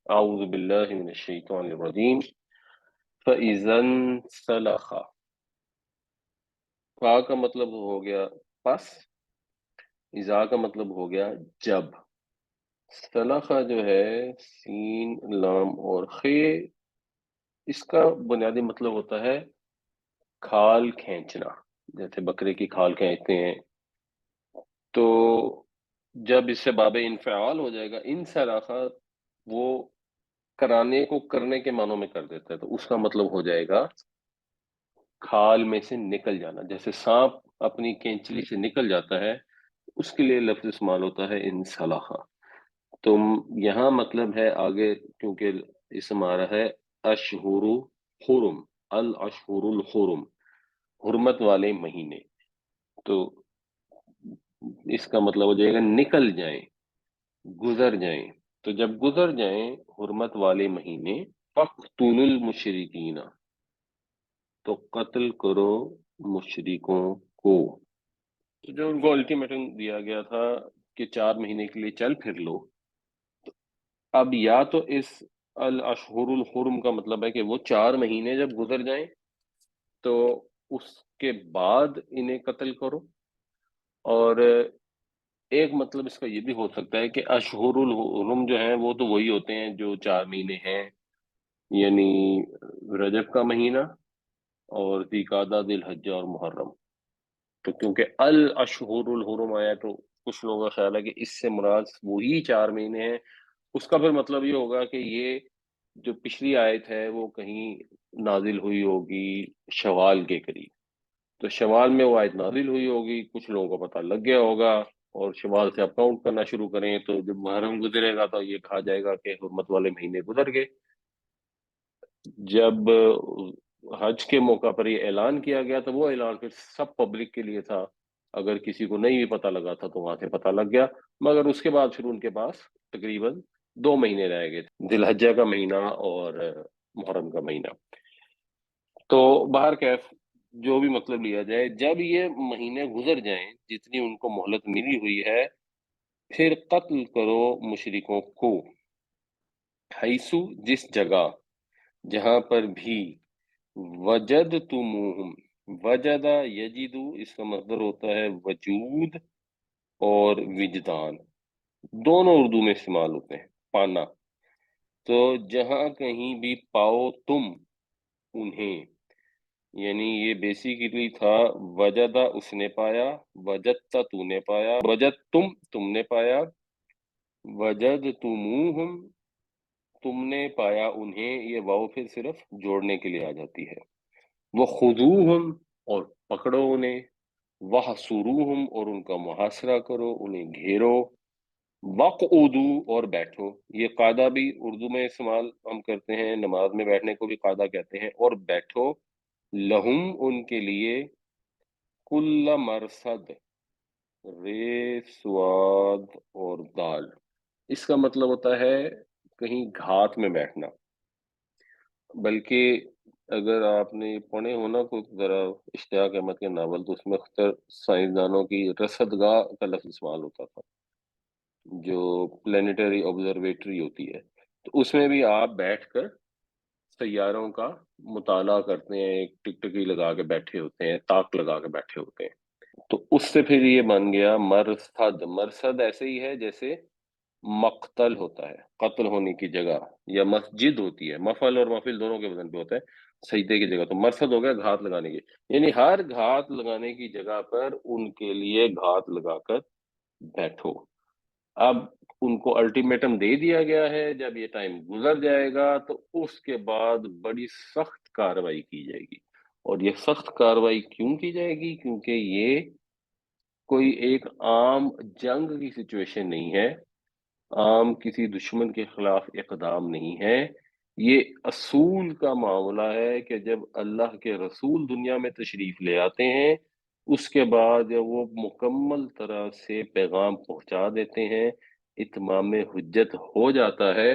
اعوذ باللہ من الشیطان الرجیم فَإِذَا انسَلَخَ، فا کا مطلب ہو گیا پس، اذا کا مطلب ہو گیا جب، سلخہ جو ہے سین لام اور خے، اس کا بنیادی مطلب ہوتا ہے کھال کھینچنا، جیسے بکرے کی کھال کھینچتے ہیں. تو جب اس سے باب انفعال ہو جائے گا انسلخہ، وہ کرانے کو کرنے کے معنوں میں کر دیتا ہے، تو اس کا مطلب ہو جائے گا کھال میں سے نکل جانا. جیسے سانپ اپنی کینچلی سے نکل جاتا ہے، اس کے لیے لفظ استعمال ہوتا ہے انسلخہ. تو یہاں مطلب ہے آگے، کیونکہ اسم آ رہا ہے اشہر حرم، الاشہر الحرم، حرمت والے مہینے، تو اس کا مطلب ہو جائے گا نکل جائیں، گزر جائیں. تو جب گزر جائیں حرمت والے مہینے، فَاقْتُلُوا الْمُشْرِكِينَ، تو قتل کرو مشرکوں کو. تو جو ان کو الٹیمیٹم دیا گیا تھا کہ 4 مہینے کے لیے چل پھر لو، اب یا تو اس الاشہر الحرم کا مطلب ہے کہ وہ 4 مہینے جب گزر جائیں تو اس کے بعد انہیں قتل کرو، اور ایک مطلب اس کا یہ بھی ہو سکتا ہے کہ اشہر الحرم جو ہیں وہ تو وہی ہوتے ہیں جو 4 مہینے ہیں، یعنی رجب کا مہینہ اور ذی قعدہ، ذی الحجہ اور محرم. تو کیونکہ الاشہر الحرم آیا تو کچھ لوگوں کا خیال ہے کہ اس سے مراد وہی 4 مہینے ہیں. اس کا پھر مطلب یہ ہوگا کہ یہ جو پچھلی آیت ہے وہ کہیں نازل ہوئی ہوگی شوال کے قریب، تو شوال میں وہ آیت نازل ہوئی ہوگی، کچھ لوگوں کو پتہ لگ گیا ہوگا اور شوال سے اب کاؤنٹ کرنا شروع کریں، تو جب محرم گزرے گا تو یہ کہا جائے گا کہ حرمت والے مہینے گزر گئے. جب حج کے موقع پر یہ اعلان کیا گیا تو وہ اعلان پھر سب پبلک کے لیے تھا، اگر کسی کو نہیں بھی پتہ لگا تھا تو وہاں سے پتہ لگ گیا. مگر اس کے بعد پھر ان کے پاس تقریباً 2 مہینے رہ گئے تھے، ذی الحجہ کا مہینہ اور محرم کا مہینہ. تو باہر کیف جو بھی مطلب لیا جائے، جب یہ مہینے گزر جائیں جتنی ان کو مہلت ملی ہوئی ہے، پھر قتل کرو مشرکوں کو، حیثو جس جگہ، جہاں پر بھی، وجدتموہم، وجدہ یجدو اس کا مصدر ہوتا ہے وجود اور وجدان، دونوں اردو میں استعمال ہوتے ہیں، پانا. تو جہاں کہیں بھی پاؤ تم انہیں، یعنی یہ بیسیکلی تھا وجدہ اس نے پایا، وجدتا تو نے پایا، وجد تم نے پایا، وجدتموہم تم نے پایا انہیں، یہ واو پھر صرف جوڑنے کے لیے آ جاتی ہے. وخذوہم اور پکڑو انہیں، وحصروہم اور ان کا محاصرہ کرو، انہیں گھیرو، وقعدو اور بیٹھو. یہ قاعدہ بھی اردو میں استعمال ہم کرتے ہیں، نماز میں بیٹھنے کو بھی قاعدہ کہتے ہیں. اور بیٹھو، لہم ان کے لیے، کل مرصد، رے سواد اور دال، اس کا مطلب ہوتا ہے کہیں گھات میں بیٹھنا. بلکہ اگر آپ نے پڑھے ہو نا کوئی ذرا اشتیاق احمد کے ناول، تو اس میں اکثر سائنسدانوں کی رصدگاہ کا لفظ استعمال ہوتا تھا، جو پلانیٹری آبزرویٹری ہوتی ہے. تو اس میں بھی آپ بیٹھ کر سیاروں کا مطالعہ کرتے ہیں، ایک ٹک ٹکی لگا کے بیٹھے ہوتے ہیں، تاک لگا کے بیٹھے ہوتے ہیں. تو اس سے پھر یہ بن گیا مرصد. مرصد ایسے ہی ہے جیسے مقتل ہوتا ہے، قتل ہونے کی جگہ، یا مسجد ہوتی ہے، مفعل اور مفعول دونوں کے وزن پہ ہوتا ہے، سجدے کی جگہ. تو مرصد ہو گیا گھات لگانے کی، یعنی ہر گھات لگانے کی جگہ پر ان کے لیے گھات لگا کر بیٹھو. اب ان کو الٹیمیٹم دے دیا گیا ہے، جب یہ ٹائم گزر جائے گا تو اس کے بعد بڑی سخت کارروائی کی جائے گی. اور یہ سخت کارروائی کیوں کی جائے گی؟ کیونکہ یہ کوئی ایک عام جنگ کی سچویشن نہیں ہے، عام کسی دشمن کے خلاف اقدام نہیں ہے. یہ اصول کا معاملہ ہے کہ جب اللہ کے رسول دنیا میں تشریف لے آتے ہیں، اس کے بعد جب وہ مکمل طرح سے پیغام پہنچا دیتے ہیں، اتمام حجت ہو جاتا ہے،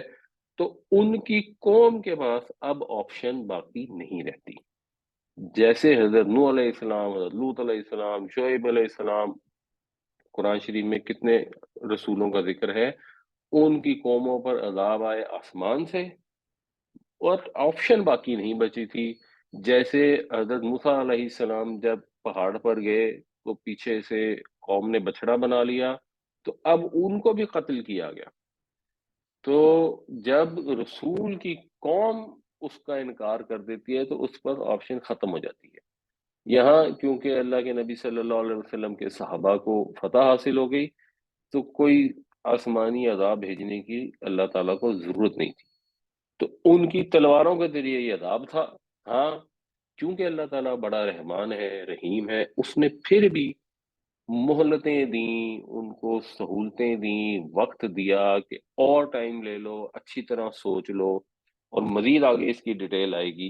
تو ان کی قوم کے پاس اب آپشن باقی نہیں رہتی. جیسے حضرت نوح علیہ السلام، حضرت لوط علیہ السلام، شعیب علیہ السلام، قرآن شریف میں کتنے رسولوں کا ذکر ہے، ان کی قوموں پر عذاب آئے آسمان سے، اور آپشن باقی نہیں بچی تھی۔ جیسے حضرت موسیٰ علیہ السلام جب پہاڑ پر گئے تو پیچھے سے قوم نے بچڑا بنا لیا، تو اب ان کو بھی قتل کیا گیا۔ تو جب رسول کی قوم اس کا انکار کر دیتی ہے تو اس پر آپشن ختم ہو جاتی ہے۔ یہاں کیونکہ اللہ کے نبی صلی اللہ علیہ وسلم کے صحابہ کو فتح حاصل ہو گئی، تو کوئی آسمانی عذاب بھیجنے کی اللہ تعالیٰ کو ضرورت نہیں تھی، تو ان کی تلواروں کے ذریعے یہ عذاب تھا۔ ہاں، کیونکہ اللہ تعالیٰ بڑا رحمان ہے، رحیم ہے، اس نے پھر بھی مہلتیں دیں، ان کو سہولتیں دیں، وقت دیا کہ اور ٹائم لے لو، اچھی طرح سوچ لو، اور مزید آگے اس کی ڈیٹیل آئے گی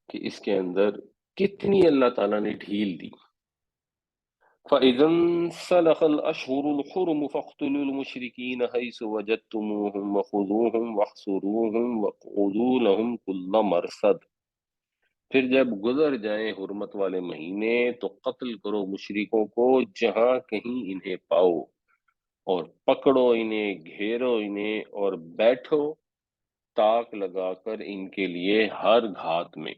کہ اس کے اندر کتنی اللہ تعالیٰ نے ڈھیل دی۔ فَإِذَا انسَلَخَ الْأَشْهُرُ الْحُرُمُ فَاقْتُلُوا الْمُشْرِكِينَ حَيْثُ وَجَدتُّمُوهُمْ وَخُذُوهُمْ وَاحْصُرُوهُمْ وَاقْعُدُوا لَهُمْ كُلَّ مَرْصَدٍ۔ پھر جب گزر جائیں حرمت والے مہینے تو قتل کرو مشرکوں کو جہاں کہیں انہیں پاؤ، اور پکڑو انہیں، گھیرو انہیں، اور بیٹھو تاک لگا کر ان کے لیے ہر گھات میں۔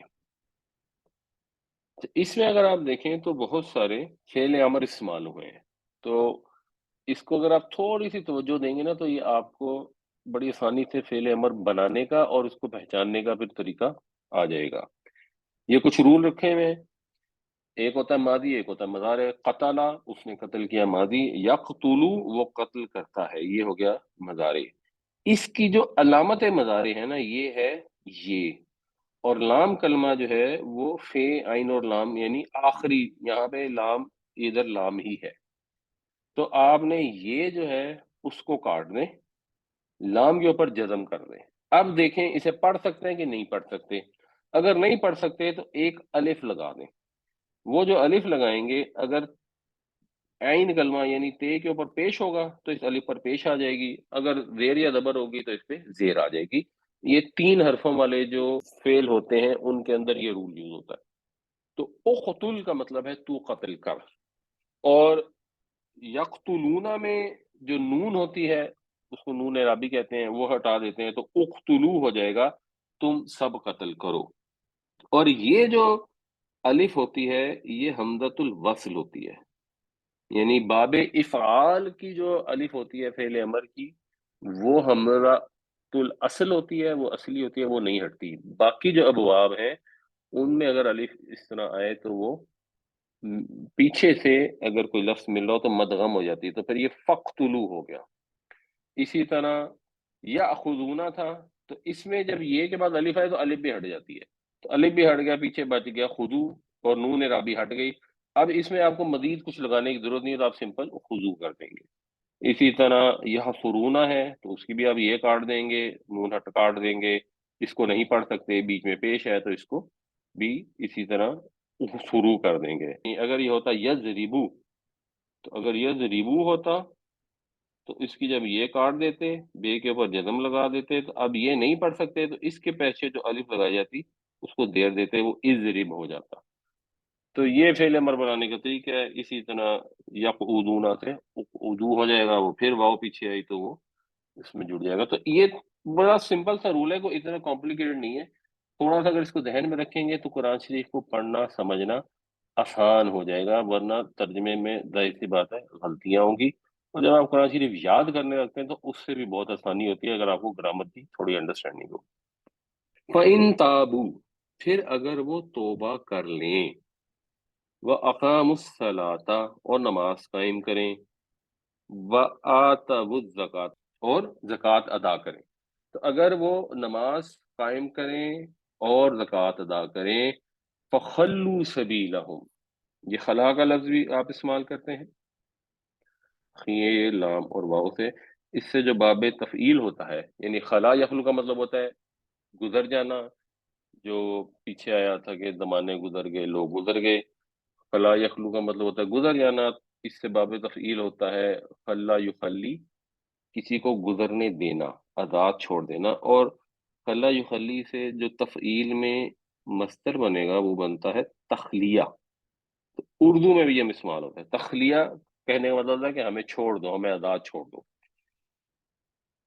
اس میں اگر آپ دیکھیں تو بہت سارے فعل امر استعمال ہوئے ہیں، تو اس کو اگر آپ تھوڑی سی توجہ دیں گے نا تو یہ آپ کو بڑی آسانی سے فعل امر بنانے کا اور اس کو پہچاننے کا پھر طریقہ آ جائے گا۔ یہ کچھ رول رکھے ہوئے ہیں، ایک ہوتا ہے ماضی، ایک ہوتا ہے مضارع۔ قتل، اس نے قتل کیا، ماضی۔ یقتلو، وہ قتل کرتا ہے، یہ ہو گیا مضارع۔ اس کی جو علامت مضارع ہے نا یہ ہے یہ، اور لام کلمہ جو ہے وہ فے عین اور لام، یعنی آخری، یہاں پہ لام، ادھر لام ہی ہے، تو آپ نے یہ جو ہے اس کو کاٹ دیں، لام کے اوپر جزم کر دیں۔ اب دیکھیں اسے پڑھ سکتے ہیں کہ نہیں پڑھ سکتے؟ اگر نہیں پڑھ سکتے تو ایک الف لگا دیں، وہ جو الف لگائیں گے اگر عین کلمہ یعنی تے کے اوپر پیش ہوگا تو اس الف پر پیش آ جائے گی، اگر زیر یا زبر ہوگی تو اس پہ زیر آ جائے گی۔ یہ تین حرفوں والے جو فعل ہوتے ہیں ان کے اندر یہ رول یوز ہوتا ہے۔ تو اقتل کا مطلب ہے تو قتل کر، اور یقتلون میں جو نون ہوتی ہے اس کو نون اعرابی کہتے ہیں، وہ ہٹا دیتے ہیں تو اقتلو ہو جائے گا، تم سب قتل کرو۔ اور یہ جو الف ہوتی ہے یہ حمزۃ الوصل ہوتی ہے، یعنی باب افعال کی جو الف ہوتی ہے فعل امر کی وہ حمزۃ الاصل ہوتی ہے، وہ اصلی ہوتی ہے، وہ نہیں ہٹتی۔ باقی جو ابواب ہیں ان میں اگر الف اس طرح آئے تو وہ پیچھے سے اگر کوئی لفظ مل رہا ہو تو مدغم ہو جاتی ہے، تو پھر یہ فقتلو ہو گیا۔ اسی طرح یاخذون تھا، تو اس میں جب یہ کے بعد الف آئے تو الف بھی ہٹ جاتی ہے، تو الف بھی ہٹ گیا، پیچھے بچ گیا خذو، اور نون رابی ہٹ گئی۔ اب اس میں آپ کو مزید کچھ لگانے کی ضرورت نہیں ہے، تو آپ سمپل خذو کر دیں گے۔ اسی طرح یہ فرونا ہے تو اس کی بھی آپ یہ کاٹ دیں گے، نون ہٹ کاٹ دیں گے، اس کو نہیں پڑھ سکتے، بیچ میں پیش ہے تو اس کو بھی اسی طرح شروع کر دیں گے۔ اگر یہ ہوتا یضربو، تو اگر یضربو ہوتا تو اس کی جب یہ کاٹ دیتے، بے کے اوپر جزم لگا دیتے، تو اب یہ نہیں پڑھ سکتے تو اس کے پیچھے جو الف لگائی جاتی اس کو دیر دیتے، وہ اضرب ہو جاتا۔ تو یہ فعل امر بنانے کا طریقہ ہے۔ اسی طرح یقعدون سے اقعدو ہو جائے گا، وہ پھر واؤ پیچھے آئی تو وہ اس میں جڑ جائے گا۔ تو یہ بڑا سمپل سا رول ہے، کوئی اتنا کمپلیکیٹڈ نہیں ہے۔ تھوڑا سا اگر اس کو ذہن میں رکھیں گے تو قرآن شریف کو پڑھنا سمجھنا آسان ہو جائے گا، ورنہ ترجمے میں ظاہر سی بات ہے غلطیاں ہوں گی، اور جب آپ قرآن شریف یاد کرنے لگتے ہیں تو اس سے بھی بہت آسانی ہوتی ہے اگر آپ کو گرامر کی تھوڑی انڈرسٹینڈنگ ہو۔ فَإِن تَابُوا، پھر اگر وہ توبہ کر لیں، وَأَقَامُوا الصَّلَاةَ، اور نماز قائم کریں، وَآتَوُا الزَّکَاةَ، اور زکوٰۃ ادا کریں، تو اگر وہ نماز قائم کریں اور زکوٰۃ ادا کریں، فَخَلُّوا سَبِيلَهُمْ، یہ خلا کا لفظ بھی آپ استعمال کرتے ہیں، خیر لام اور واؤ سے، اس سے جو باب تفعیل ہوتا ہے، یعنی خلا یخلو کا مطلب ہوتا ہے گزر جانا، جو پیچھے آیا تھا کہ زمانے گزر گئے، لوگ گزر گئے۔ خلا یخلو کا مطلب ہوتا ہے گزر جانا، اس سے باب تفعیل ہوتا ہے خلا یخلی، کسی کو گزرنے دینا، آزاد چھوڑ دینا۔ اور خلا یخلی سے جو تفعیل میں مصدر بنے گا وہ بنتا ہے تخلیہ، تو اردو میں بھی یہ استعمال ہوتا ہے۔ تخلیہ کہنے کا مطلب ہے کہ ہمیں چھوڑ دو، ہمیں آزاد چھوڑ دو۔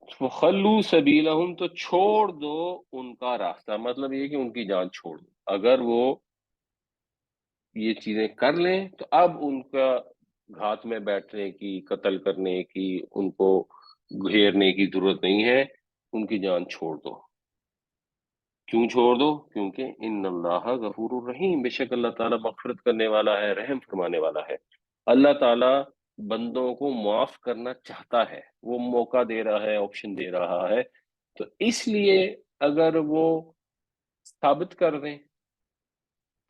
فخلو سبیلہم، تو چھوڑ دو ان کا راستہ، مطلب یہ کہ ان کی جان چھوڑ دو. اگر وہ یہ چیزیں کر لیں تو اب ان کا گھات میں بیٹھنے کی، قتل کرنے کی، ان کو گھیرنے کی ضرورت نہیں ہے، ان کی جان چھوڑ دو. کیوں چھوڑ دو؟ کیونکہ ان اللہ غفور الرحیم، بے شک اللہ تعالیٰ مغفرت کرنے والا ہے، رحم فرمانے والا ہے. اللہ تعالیٰ بندوں کو معاف کرنا چاہتا ہے، وہ موقع دے رہا ہے، آپشن دے رہا ہے. تو اس لیے اگر وہ ثابت کر دیں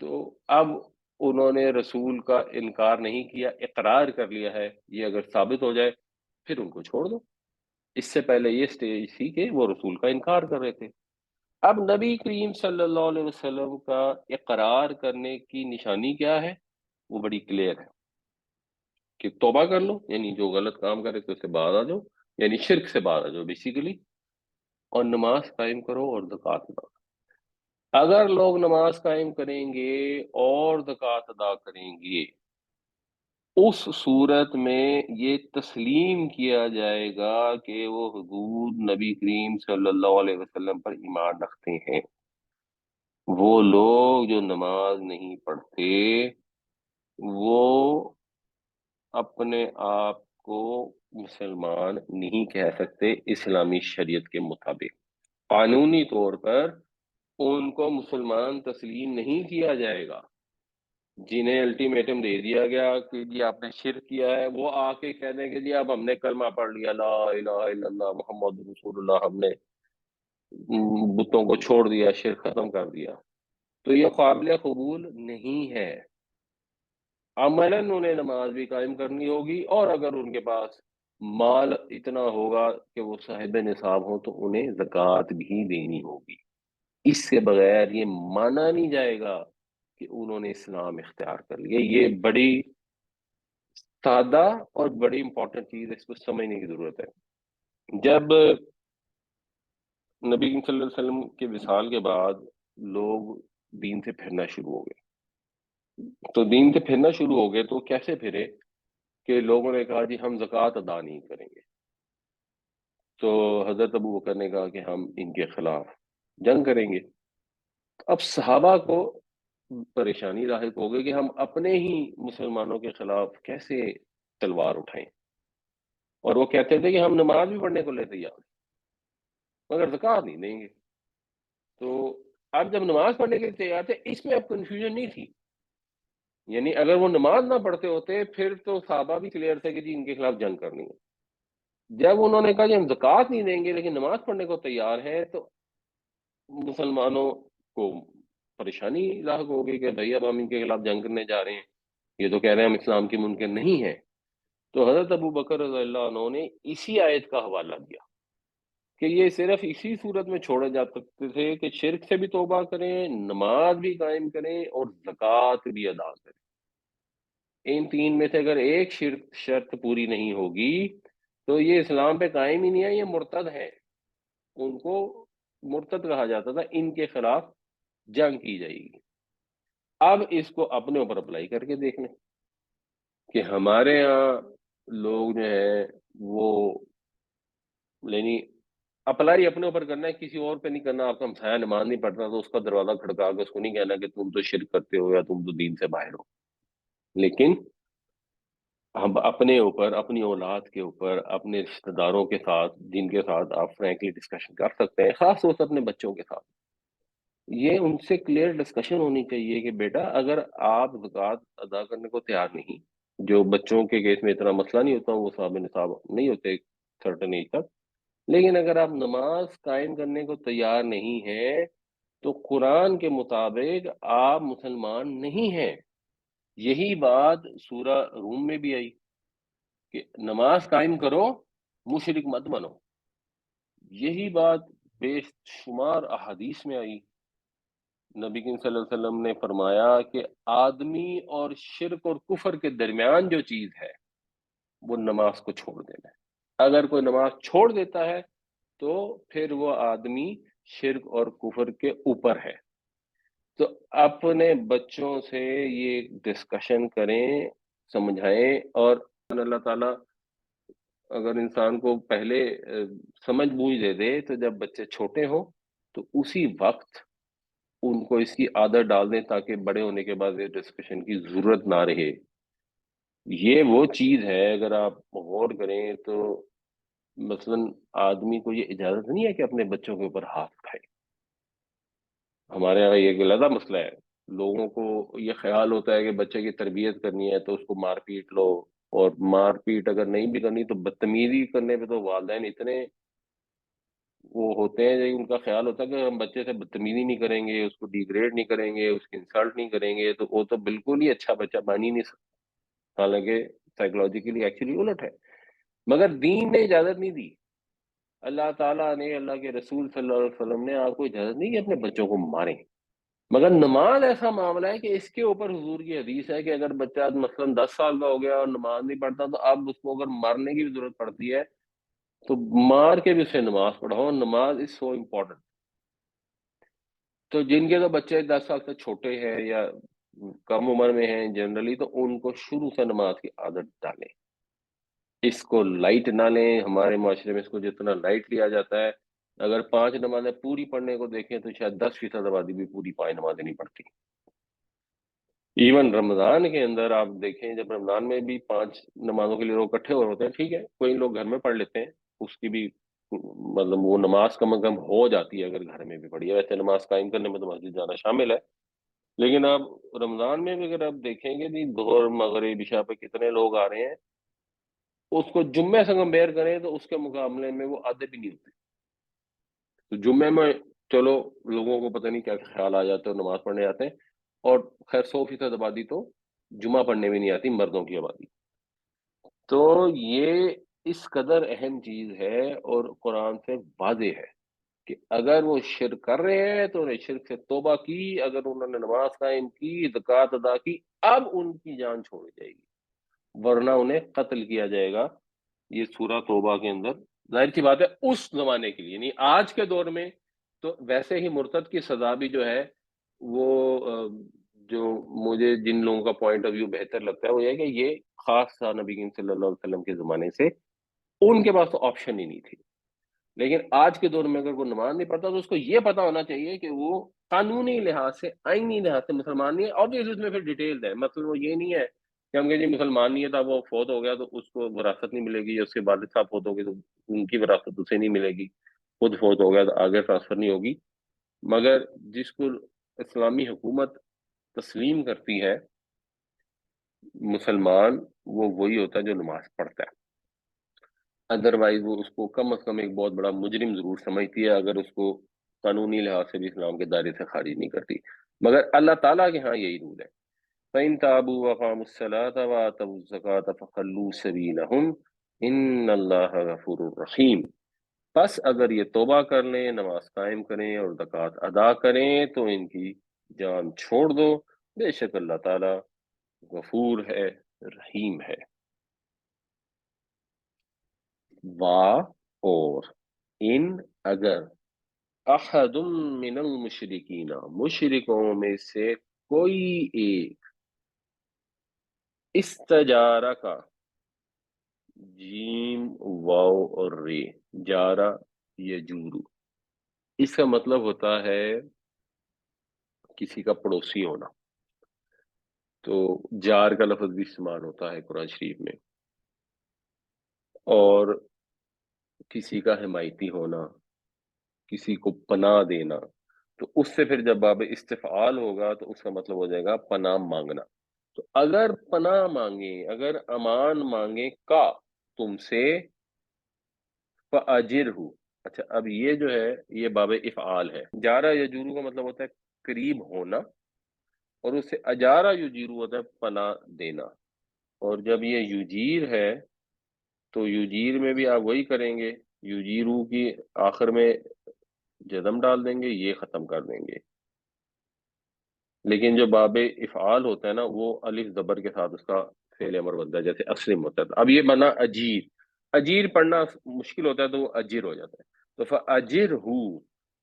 تو اب انہوں نے رسول کا انکار نہیں کیا، اقرار کر لیا ہے، یہ اگر ثابت ہو جائے پھر ان کو چھوڑ دو. اس سے پہلے یہ سٹیج تھی کہ وہ رسول کا انکار کر رہے تھے. اب نبی کریم صلی اللہ علیہ وسلم کا اقرار کرنے کی نشانی کیا ہے؟ وہ بڑی کلیئر ہے کہ توبہ کر لو، یعنی جو غلط کام کرے تو اس سے باز آ جاؤ، یعنی شرک سے باز آ جاؤ بیسیکلی، اور نماز قائم کرو اور زکوٰۃ ادا کرو. اگر لوگ نماز قائم کریں گے اور زکوٰۃ ادا کریں گے، اس صورت میں یہ تسلیم کیا جائے گا کہ وہ حضور نبی کریم صلی اللہ علیہ وسلم پر ایمان رکھتے ہیں. وہ لوگ جو نماز نہیں پڑھتے وہ اپنے آپ کو مسلمان نہیں کہہ سکتے اسلامی شریعت کے مطابق. قانونی طور پر ان کو مسلمان تسلیم نہیں کیا جائے گا. جنہیں الٹیمیٹم دے دیا گیا کہ جی آپ نے شرک کیا ہے، وہ آ کے کہہ دیں کہ جی اب ہم نے کلمہ پڑھ لیا، لا الہ الا اللہ محمد رسول اللہ، ہم نے بتوں کو چھوڑ دیا، شرک ختم کر دیا، تو یہ قابل قبول نہیں ہے. عملاً انہیں نماز بھی قائم کرنی ہوگی، اور اگر ان کے پاس مال اتنا ہوگا کہ وہ صاحب نصاب ہوں تو انہیں زکوٰۃ بھی دینی ہوگی. اس سے بغیر یہ مانا نہیں جائے گا کہ انہوں نے اسلام اختیار کر لیا. یہ بڑی سادہ اور بڑی امپورٹنٹ چیز ہے، اس کو سمجھنے کی ضرورت ہے. جب نبی صلی اللہ علیہ وسلم کے وصال کے بعد لوگ دین سے پھرنا شروع ہو گئے، تو دین سے پھرنا شروع ہو گئے تو کیسے پھرے کہ لوگوں نے کہا جی ہم زکوٰۃ ادا نہیں کریں گے. تو حضرت ابو بکر نے کہا کہ ہم ان کے خلاف جنگ کریں گے. اب صحابہ کو پریشانی لاحق ہو گئی کہ ہم اپنے ہی مسلمانوں کے خلاف کیسے تلوار اٹھائیں، اور وہ کہتے تھے کہ ہم نماز بھی پڑھنے کو لے تیار ہیں مگر زکوٰۃ نہیں دیں گے. تو اب جب نماز پڑھنے کے لیے تیار تھے، اس میں اب کنفیوژن نہیں تھی. یعنی اگر وہ نماز نہ پڑھتے ہوتے پھر تو صحابہ بھی کلیئر تھے کہ جی ان کے خلاف جنگ کرنی ہے. جب انہوں نے کہا کہ ہم زکوٰۃ نہیں دیں گے لیکن نماز پڑھنے کو تیار ہیں، تو مسلمانوں کو پریشانی لاحق ہو گئی کہ بھائی اب ہم ان کے خلاف جنگ کرنے جا رہے ہیں، یہ تو کہہ رہے ہیں ہم اسلام کے منکر نہیں ہیں. تو حضرت ابو بکر رضی اللہ عنہ نے اسی آیت کا حوالہ دیا کہ یہ صرف اسی صورت میں چھوڑے جا سکتے تھے کہ شرک سے بھی توبہ کریں، نماز بھی قائم کریں اور زکوٰۃ بھی ادا کریں. ان تین میں سے اگر ایک شرط پوری نہیں ہوگی تو یہ اسلام پہ قائم ہی نہیں ہے، یہ مرتد ہے. ان کو مرتد کہا جاتا تھا، ان کے خلاف جنگ کی جائے گی. اب اس کو اپنے اوپر اپلائی کر کے دیکھ لیں کہ ہمارے ہاں لوگ جو ہیں وہ، یعنی اپلائی اپنے اوپر کرنا ہے، کسی اور پہ نہیں کرنا. آپ کا ہمسایہ نماز نہیں پڑھتا تو اس کا دروازہ کھڑکا کے اس کو نہیں کہنا کہ تم تو شرک کرتے ہو یا تم تو دین سے باہر ہو. لیکن ہم اپنے اوپر، اپنی اولاد کے اوپر، اپنے رشتہ داروں کے ساتھ جن کے ساتھ آپ فرینکلی ڈسکشن کر سکتے ہیں، خاص طور سے اپنے بچوں کے ساتھ، یہ ان سے کلیئر ڈسکشن ہونی چاہیے کہ بیٹا اگر آپ زکوٰۃ ادا کرنے کو تیار نہیں، جو بچوں کے کیس میں اتنا مسئلہ نہیں ہوتا، وہ صاحب نصاب نہیں ہوتے سرٹن ایج تک، لیکن اگر آپ نماز قائم کرنے کو تیار نہیں ہیں تو قرآن کے مطابق آپ مسلمان نہیں ہیں. یہی بات سورہ روم میں بھی آئی کہ نماز قائم کرو، مشرک مت بنو. یہی بات بے شمار احادیث میں آئی. نبی کریم صلی اللہ علیہ وسلم نے فرمایا کہ آدمی اور شرک اور کفر کے درمیان جو چیز ہے وہ نماز کو چھوڑ دینا ہے. اگر کوئی نماز چھوڑ دیتا ہے تو پھر وہ آدمی شرک اور کفر کے اوپر ہے. تو اپنے بچوں سے یہ ڈسکشن کریں، سمجھائیں، اور اللہ تعالیٰ اگر انسان کو پہلے سمجھ بوجھ دے دے تو جب بچے چھوٹے ہوں تو اسی وقت ان کو اس کی عادت ڈال دیں تاکہ بڑے ہونے کے بعد یہ ڈسکشن کی ضرورت نہ رہے. یہ وہ چیز ہے اگر آپ غور کریں تو مثلا آدمی کو یہ اجازت نہیں ہے کہ اپنے بچوں کے اوپر ہاتھ اٹھائے. ہمارے یہاں یہ ایک علیحدہ مسئلہ ہے. لوگوں کو یہ خیال ہوتا ہے کہ بچے کی تربیت کرنی ہے تو اس کو مار پیٹ لو، اور مار پیٹ اگر نہیں بھی کرنی تو بدتمیزی کرنے پہ تو والدین اتنے وہ ہوتے ہیں کہ ان کا خیال ہوتا ہے کہ ہم بچے سے بدتمیزی نہیں کریں گے، اس کو ڈیگریڈ نہیں کریں گے، اس کی انسلٹ نہیں کریں گے تو وہ تو بالکل ہی اچھا بچہ بن ہی نہیں سکتا. حالانکہ سائیکولوجیکلی ایکچولی الٹ ہے. مگر دین نے اجازت نہیں دی. اللہ تعالیٰ نے، اللہ کے رسول صلی اللہ علیہ وسلم نے آپ کو اجازت نہیں کہ اپنے بچوں کو ماریں. مگر نماز ایسا معاملہ ہے کہ اس کے اوپر حضور کی حدیث ہے کہ اگر بچہ مثلا 10 سال کا ہو گیا اور نماز نہیں پڑھتا تو اب اس کو اگر مارنے کی بھی ضرورت پڑتی ہے تو مار کے بھی اسے نماز پڑھاؤ. نماز از سو امپورٹنٹ. تو جن کے تو بچے 10 سال سے چھوٹے ہیں یا کم عمر میں ہیں جنرلی، تو ان کو شروع سے نماز کی عادت ڈالیں. اس کو لائٹ نہ لیں. ہمارے معاشرے میں اس کو جتنا لائٹ لیا جاتا ہے، اگر 5 نمازیں پوری پڑھنے کو دیکھیں تو شاید 10% آبادی بھی پوری 5 نمازیں نہیں پڑھتی. ایون رمضان کے اندر آپ دیکھیں، جب رمضان میں بھی 5 نمازوں کے لیے لوگ اکٹھے ہو ہوتے ہیں، ٹھیک ہے کوئی لوگ گھر میں پڑھ لیتے ہیں، اس کی بھی مطلب وہ نماز کم از کم ہو جاتی ہے اگر گھر میں بھی پڑھی ہے. ویسے نماز قائم کرنے میں تو مسجد جانا شامل ہے، لیکن آپ رمضان میں بھی اگر آپ دیکھیں گے بھی ظہر مغرب عشاء پہ کتنے لوگ آ رہے ہیں، اس کو جمعے سے کمپیئر کریں تو اس کے مقابلے میں وہ آدھے بھی نہیں ہوتے. تو جمعے میں چلو لوگوں کو پتہ نہیں کیا خیال آ جاتے ہیں اور نماز پڑھنے آتے ہیں، اور خیر 100% آبادی تو جمعہ پڑھنے میں نہیں آتی، مردوں کی آبادی. تو یہ اس قدر اہم چیز ہے اور قرآن سے واضح ہے کہ اگر وہ شرک کر رہے ہیں تو انہیں شرک سے توبہ کی، اگر انہوں نے نماز قائم کی، زکوٰۃ ادا کی، اب ان کی جان چھوڑی جائے گی ورنہ انہیں قتل کیا جائے گا. یہ سورہ توبہ کے اندر ظاہر سی بات ہے اس زمانے کے لیے نہیں. آج کے دور میں تو ویسے ہی مرتد کی سزا بھی جو ہے وہ جو مجھے جن لوگوں کا پوائنٹ آف ویو بہتر لگتا ہے وہ یہ ہے کہ یہ خاص تھا نبی کریم صلی اللہ علیہ وسلم کے زمانے سے، ان کے پاس تو آپشن ہی نہیں تھی. لیکن آج کے دور میں اگر کوئی نماز نہیں پڑھتا تو اس کو یہ پتا ہونا چاہیے کہ وہ قانونی لحاظ سے، آئینی لحاظ سے مسلمان نہیں ہے. آبویسلی اس میں پھر ڈیٹیلز ہے. مطلب وہ یہ نہیں ہے کہ ہم کہیں جی مسلمان نہیں ہے تھا، وہ فوت ہو گیا تو اس کو وراثت نہیں ملے گی، یا اس کے والد صاحب فوت ہو گئے تو ان کی وراثت اسے نہیں ملے گی، خود فوت ہو گیا تو آگے ٹرانسفر نہیں ہوگی. مگر جس کو اسلامی حکومت تسلیم کرتی ہے مسلمان، وہ وہی ہوتا ہے جو نماز پڑھتا ہے. ادروائز وہ اس کو کم از کم ایک بہت بڑا مجرم ضرور سمجھتی ہے اگر اس کو قانونی لحاظ سے بھی اسلام کے دائرے سے خارج نہیں کرتی. مگر اللہ تعالیٰ کے ہاں یہی رول ہے. فَإِن تَابُوا وَأَقَامُوا الصَّلَاةَ وَآتَوُا الزَّكَاةَ فَخَلُّوا سَبِيلَهُمْ إِنَّ اللَّهَ غَفُورٌ رَحِيمٌ. بس اگر یہ توبہ کر لیں، نماز قائم کریں اور زکوٰۃ ادا کریں تو ان کی جان چھوڑ دو، بے شک اللہ تعالیٰ غفور ہے، رحیم ہے. وا اور ان اگر احد من المشرکین مشرکوں میں سے کوئی ایک استجارہ کا، جیم واو اور رے، جارہ یجورو، اس کا مطلب ہوتا ہے کسی کا پڑوسی ہونا. تو جار کا لفظ بھی استعمال ہوتا ہے قرآن شریف میں، اور کسی کا حمایتی ہونا، کسی کو پناہ دینا. تو اس سے پھر جب باب استفعال ہوگا تو اس کا مطلب ہو جائے گا پناہ مانگنا. تو اگر پناہ مانگیں، اگر امان مانگیں کا تم سے، فَأَجِرْهُ. اچھا اب یہ جو ہے یہ باب افعال ہے. جارہ یجورو کا مطلب ہوتا ہے قریب ہونا، اور اس سے اجارہ یجیرو ہوتا ہے پناہ دینا. اور جب یہ یجیر ہے تو یجیر میں بھی آپ وہی کریں گے، یجیرو کی آخر میں جزم ڈال دیں گے، یہ ختم کر دیں گے. لیکن جو باب افعال ہوتا ہے نا وہ الف زبر کے ساتھ اس کا فعل امر بنتا ہے، جیسے اسلم ہوتا ہے. اب یہ بنا اجیر، اجیر پڑھنا مشکل ہوتا ہے تو وہ اجر ہو جاتا ہے. تو فاجرہ،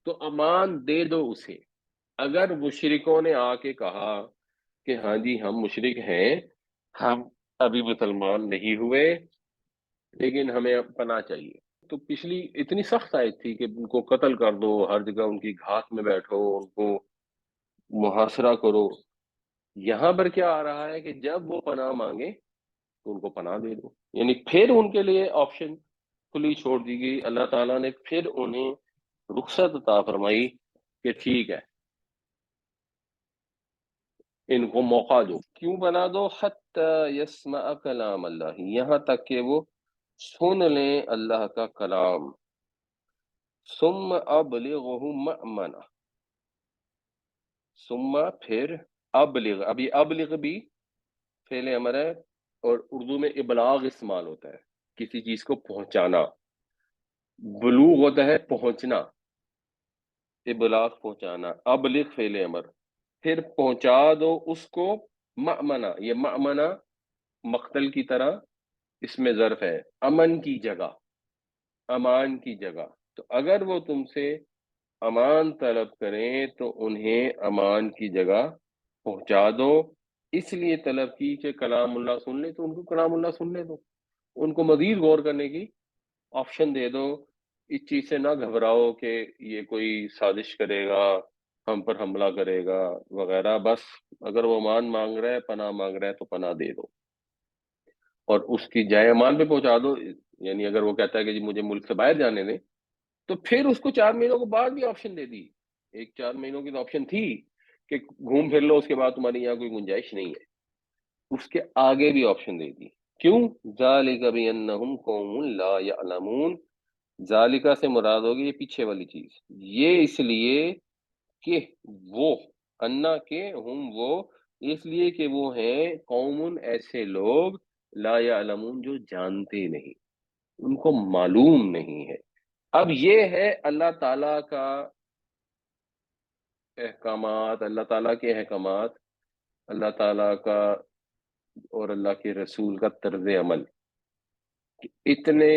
تو امان دے دو اسے. اگر مشرکوں نے آ کے کہا کہ ہاں جی ہم مشرک ہیں، ہم ابھی مسلمان نہیں ہوئے، لیکن ہمیں اب پناہ چاہیے۔ تو پچھلی اتنی سخت آیت تھی کہ ان کو قتل کر دو، ہر جگہ ان کی گھات میں بیٹھو، ان کو محاصرہ کرو۔ یہاں پر کیا آ رہا ہے کہ جب وہ پناہ مانگے تو ان کو پناہ دے دو، یعنی پھر ان کے لیے آپشن کھلی چھوڑ دی گئی۔ اللہ تعالیٰ نے پھر انہیں رخصت عطا فرمائی کہ ٹھیک ہے ان کو موقع دو۔ کیوں بنا دو؟ حتی یسمع کلام اللہ، یہاں تک کہ وہ سن لیں اللہ کا کلام۔ ثم ابلغہ مأمنہ، ثم پھر، ابلغ، ابھی ابلغ بھی فعل امر ہے، اور اردو میں ابلاغ استعمال ہوتا ہے، کسی چیز کو پہنچانا۔ بلوغ ہوتا ہے پہنچنا، ابلاغ پہنچانا، ابلغ فعل امر، پھر پہنچا دو اس کو مأمنہ، یہ مأمنہ مقتل کی طرح اس میں ظرف ہے، امن کی جگہ، امان کی جگہ۔ تو اگر وہ تم سے امان طلب کریں تو انہیں امان کی جگہ پہنچا دو۔ اس لیے طلب کی کہ کلام اللہ سن لے، تو ان کو کلام اللہ سننے دو، ان کو مزید غور کرنے کی آپشن دے دو۔ اس چیز سے نہ گھبراؤ کہ یہ کوئی سازش کرے گا، ہم پر حملہ کرے گا وغیرہ۔ بس اگر وہ امان مانگ رہا ہے، پناہ مانگ رہا ہے، تو پناہ دے دو اور اس کی جائے امان پہ پہنچا دو۔ یعنی اگر وہ کہتا ہے کہ جی مجھے ملک سے باہر جانے دیں، تو پھر اس کو 4 مہینوں کے بعد بھی آپشن دے دی۔ ایک 4 مہینوں کی تو آپشن تھی کہ گھوم پھر لو، اس کے بعد تمہاری یہاں کوئی گنجائش نہیں ہے، اس کے آگے بھی آپشن دے دی۔ کیوں؟ ذالک بانہم قوم لا یعلمون، ذالکہ سے مراد ہوگی یہ پیچھے والی چیز، یہ اس لیے کہ وہ، انا کے، ہم وہ، اس لیے کہ وہ ہیں قوم ایسے لوگ، لا یعلمون جو جانتے نہیں، ان کو معلوم نہیں ہے۔ اب یہ ہے اللہ تعالیٰ کا احکامات، اللہ تعالیٰ کے احکامات، اللہ تعالیٰ کا اور اللہ کے رسول کا طرز عمل۔ اتنے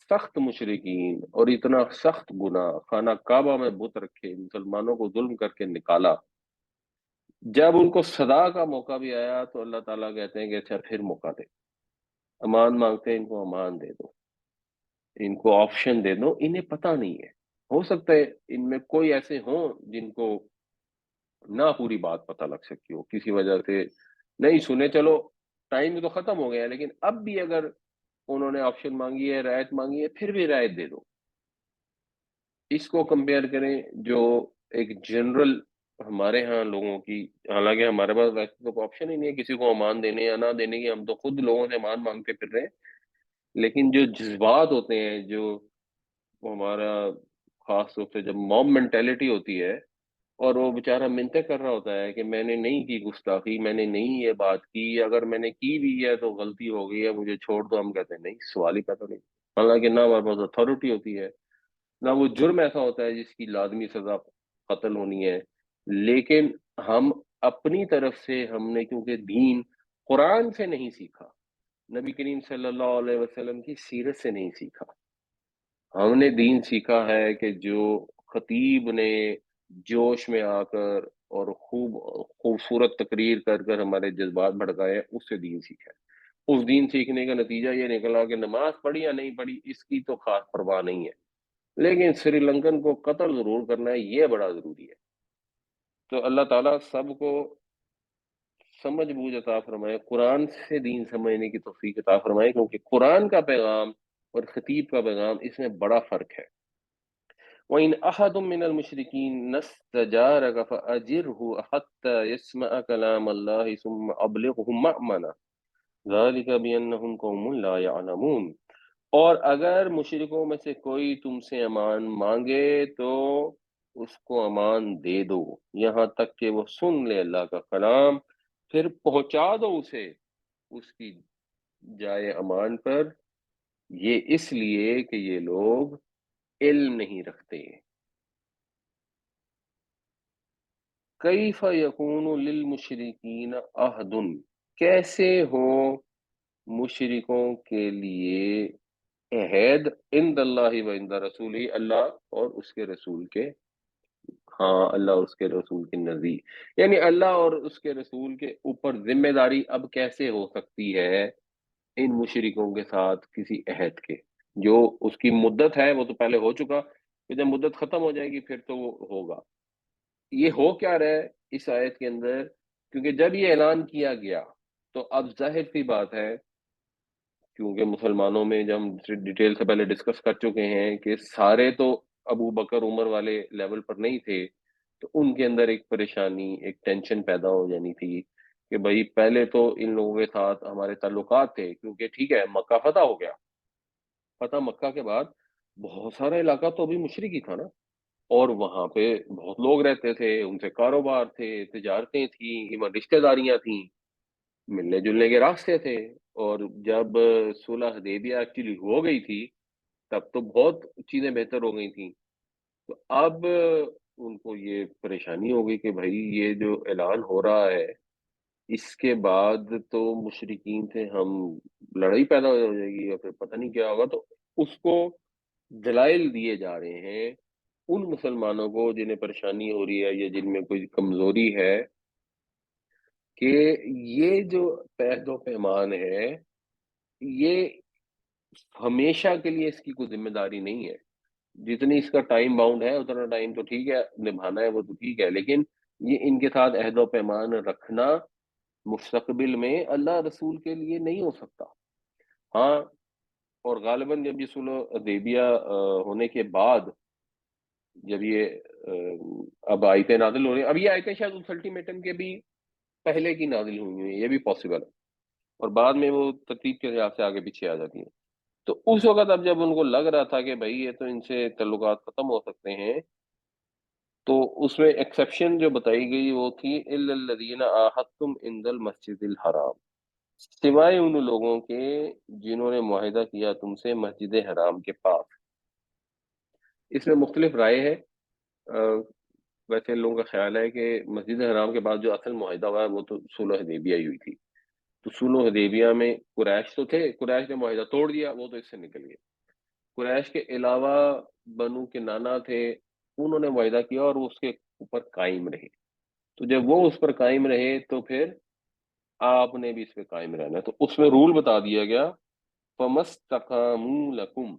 سخت مشرکین اور اتنا سخت گناہ، خانہ کعبہ میں بت رکھے، مسلمانوں کو ظلم کر کے نکالا، جب ان کو سزا کا موقع بھی آیا تو اللہ تعالیٰ کہتے ہیں کہ اچھا پھر موقع دے، امان مانگتے ہیں ان کو امان دے دو، ان کو آپشن دے دو۔ انہیں پتہ نہیں ہے، ہو سکتا ہے ان میں کوئی ایسے ہوں جن کو نہ پوری بات پتہ لگ سکتی ہو، کسی وجہ سے نہیں سنے، چلو ٹائم تو ختم ہو گیا، لیکن اب بھی اگر انہوں نے آپشن مانگی ہے، رعایت مانگی ہے، پھر بھی رعایت دے دو۔ اس کو کمپیئر کریں جو ایک جنرل ہمارے ہاں لوگوں کی، حالانکہ ہمارے پاس ویسے تو آپشن ہی نہیں ہے کسی کو امان دینے یا نہ دینے کی، ہم تو خود لوگوں سے امان مانگتے پھر رہے ہیں، لیکن جو جذبات ہوتے ہیں، جو ہمارا خاص طور سے جب موب مینٹیلٹی ہوتی ہے، اور وہ بیچارہ منتیں کر رہا ہوتا ہے کہ میں نے نہیں کی گستاخی، میں نے نہیں یہ بات کی، اگر میں نے کی بھی ہے تو غلطی ہو گئی ہے، مجھے چھوڑ دو، ہم کہتے ہیں نہیں، سوال ہی پیدا نہیں۔ حالانکہ نہ ہمارے پاس اتھارٹی ہوتی ہے، نہ وہ جرم ایسا ہوتا ہے جس کی لازمی سزا قتل ہونی ہے، لیکن ہم اپنی طرف سے، ہم نے کیونکہ دین قرآن سے نہیں سیکھا، نبی کریم صلی اللہ علیہ وسلم کی سیرت سے نہیں سیکھا، ہم نے دین سیکھا ہے کہ جو خطیب نے جوش میں آ کر اور خوبصورت تقریر کر کر ہمارے جذبات بھڑکائے، اس سے دین سیکھا ہے۔ اس دین سیکھنے کا نتیجہ یہ نکلا کہ نماز پڑھی یا نہیں پڑھی اس کی تو خاص پرواہ نہیں ہے، لیکن سری لنکن کو قتل ضرور کرنا ہے، یہ بڑا ضروری ہے۔ تو اللہ تعالیٰ سب کو سمجھ بوجھ عطا فرمائے، قرآن سے دین سمجھنے کی توفیق عطا فرمائے، کیونکہ قرآن کا پیغام اور خطیب کا پیغام، اس میں بڑا فرق ہے۔ وَإِنْ أَحَدٌ مِّنَ الْمُشْرِكِينَ اسْتَجَارَكَ فَأَجِرْهُ حَتَّى يَسْمَعَ كَلَامَ اللَّهِ ثُمَّ أَبْلِغْهُ مَأْمَنَهُ ذَلِكَ بِأَنَّهُمْ قَوْمٌ لَا يَعْلَمُونَ۔ اور اگر مشرکوں میں سے کوئی تم سے امان مانگے تو اس کو امان دے دو، یہاں تک کہ وہ سن لے اللہ کا کلام، پھر پہنچا دو اسے اس کی جائے امان پر، یہ اس لیے کہ یہ لوگ علم نہیں رکھتے۔ کیف یکون للمشرکین عہد، کیسے ہو مشرکوں کے لیے عہد، عند اللہ و عند رسول، اللہ اور اس کے رسول کے، ہاں اللہ اور اس کے رسول کے نزدیک، یعنی اللہ اور اس کے رسول کے اوپر ذمہ داری اب کیسے ہو سکتی ہے ان مشرکوں کے ساتھ کسی عہد کے، جو اس کی مدت ہے وہ تو پہلے ہو چکا، پھر جب مدت ختم ہو جائے گی پھر تو وہ ہوگا۔ یہ ہو کیا رہا ہے اس آیت کے اندر؟ کیونکہ جب یہ اعلان کیا گیا تو اب ظاہر سی بات ہے، کیونکہ مسلمانوں میں جب ہم ڈیٹیل سے پہلے ڈسکس کر چکے ہیں کہ سارے تو ابو بکر عمر والے لیول پر نہیں تھے، تو ان کے اندر ایک پریشانی، ایک ٹینشن پیدا ہو جانی تھی کہ بھائی پہلے تو ان لوگوں کے ساتھ ہمارے تعلقات تھے، کیونکہ ٹھیک ہے مکہ فتح ہو گیا، فتح مکہ کے بعد بہت سارا علاقہ تو ابھی مشرک ہی تھا نا، اور وہاں پہ بہت لوگ رہتے تھے، ان سے کاروبار تھے، تجارتیں تھیں، ایون رشتہ داریاں تھیں، ملنے جلنے کے راستے تھے۔ اور جب صلح حدیبیہ ایکچولی ہو گئی تھی تب تو بہت چیزیں بہتر ہو گئی تھیں، تو اب ان کو یہ پریشانی ہو گئی کہ بھائی یہ جو اعلان ہو رہا ہے اس کے بعد تو مشرکین سے ہم لڑائی پیدا ہو جائے گی یا پھر پتہ نہیں کیا ہوگا، تو اس کو دلائل دیے جا رہے ہیں ان مسلمانوں کو جنہیں پریشانی ہو رہی ہے یا جن میں کوئی کمزوری ہے، کہ یہ جو عہد و پیمان ہے یہ ہمیشہ کے لیے اس کی کوئی ذمہ داری نہیں ہے، جتنی اس کا ٹائم باؤنڈ ہے اتنا ٹائم تو ٹھیک ہے نبھانا ہے وہ تو ٹھیک ہے، لیکن یہ ان کے ساتھ عہد و پیمان رکھنا مستقبل میں اللہ رسول کے لیے نہیں ہو سکتا۔ ہاں، اور غالباً جب یہ صلح حدیبیہ ہونے کے بعد، جب یہ اب آیتیں نازل ہو رہی ہیں، اب یہ آیتیں شاید اس الٹیمیٹم کے بھی پہلے کی نازل ہوئی ہیں، یہ بھی پاسبل ہے، اور بعد میں وہ ترتیب کے حساب سے آگے پیچھے آ جاتی ہیں۔ تو اس وقت اب جب ان کو لگ رہا تھا کہ بھائی یہ تو ان سے تعلقات ختم ہو سکتے ہیں، تو اس میں ایکسیپشن جو بتائی گئی وہ تھی الا الذین عاہدتم عند المسجد الحرام، سوائے ان لوگوں کے جنہوں نے معاہدہ کیا تم سے مسجد حرام کے پاس۔ اس میں مختلف رائے ہے، ویسے لوگوں کا خیال ہے کہ مسجد حرام کے بعد جو اصل معاہدہ ہوا ہے وہ تو صلح حدیبیہ ہی ہوئی تھی، تو صلح حدیبیہ میں قریش تو تھے، قریش نے معاہدہ توڑ دیا، وہ تو اس سے نکل گئے۔ قریش کے علاوہ بنو کے نانا تھے، انہوں نے معاہدہ کیا اور وہ اس کے اوپر قائم رہے، تو جب وہ اس پر قائم رہے تو پھر آپ نے بھی اس پہ قائم رہنا ہے، تو اس میں رول بتا دیا گیا فَمَسْتَقَامُوا لَكُمْ،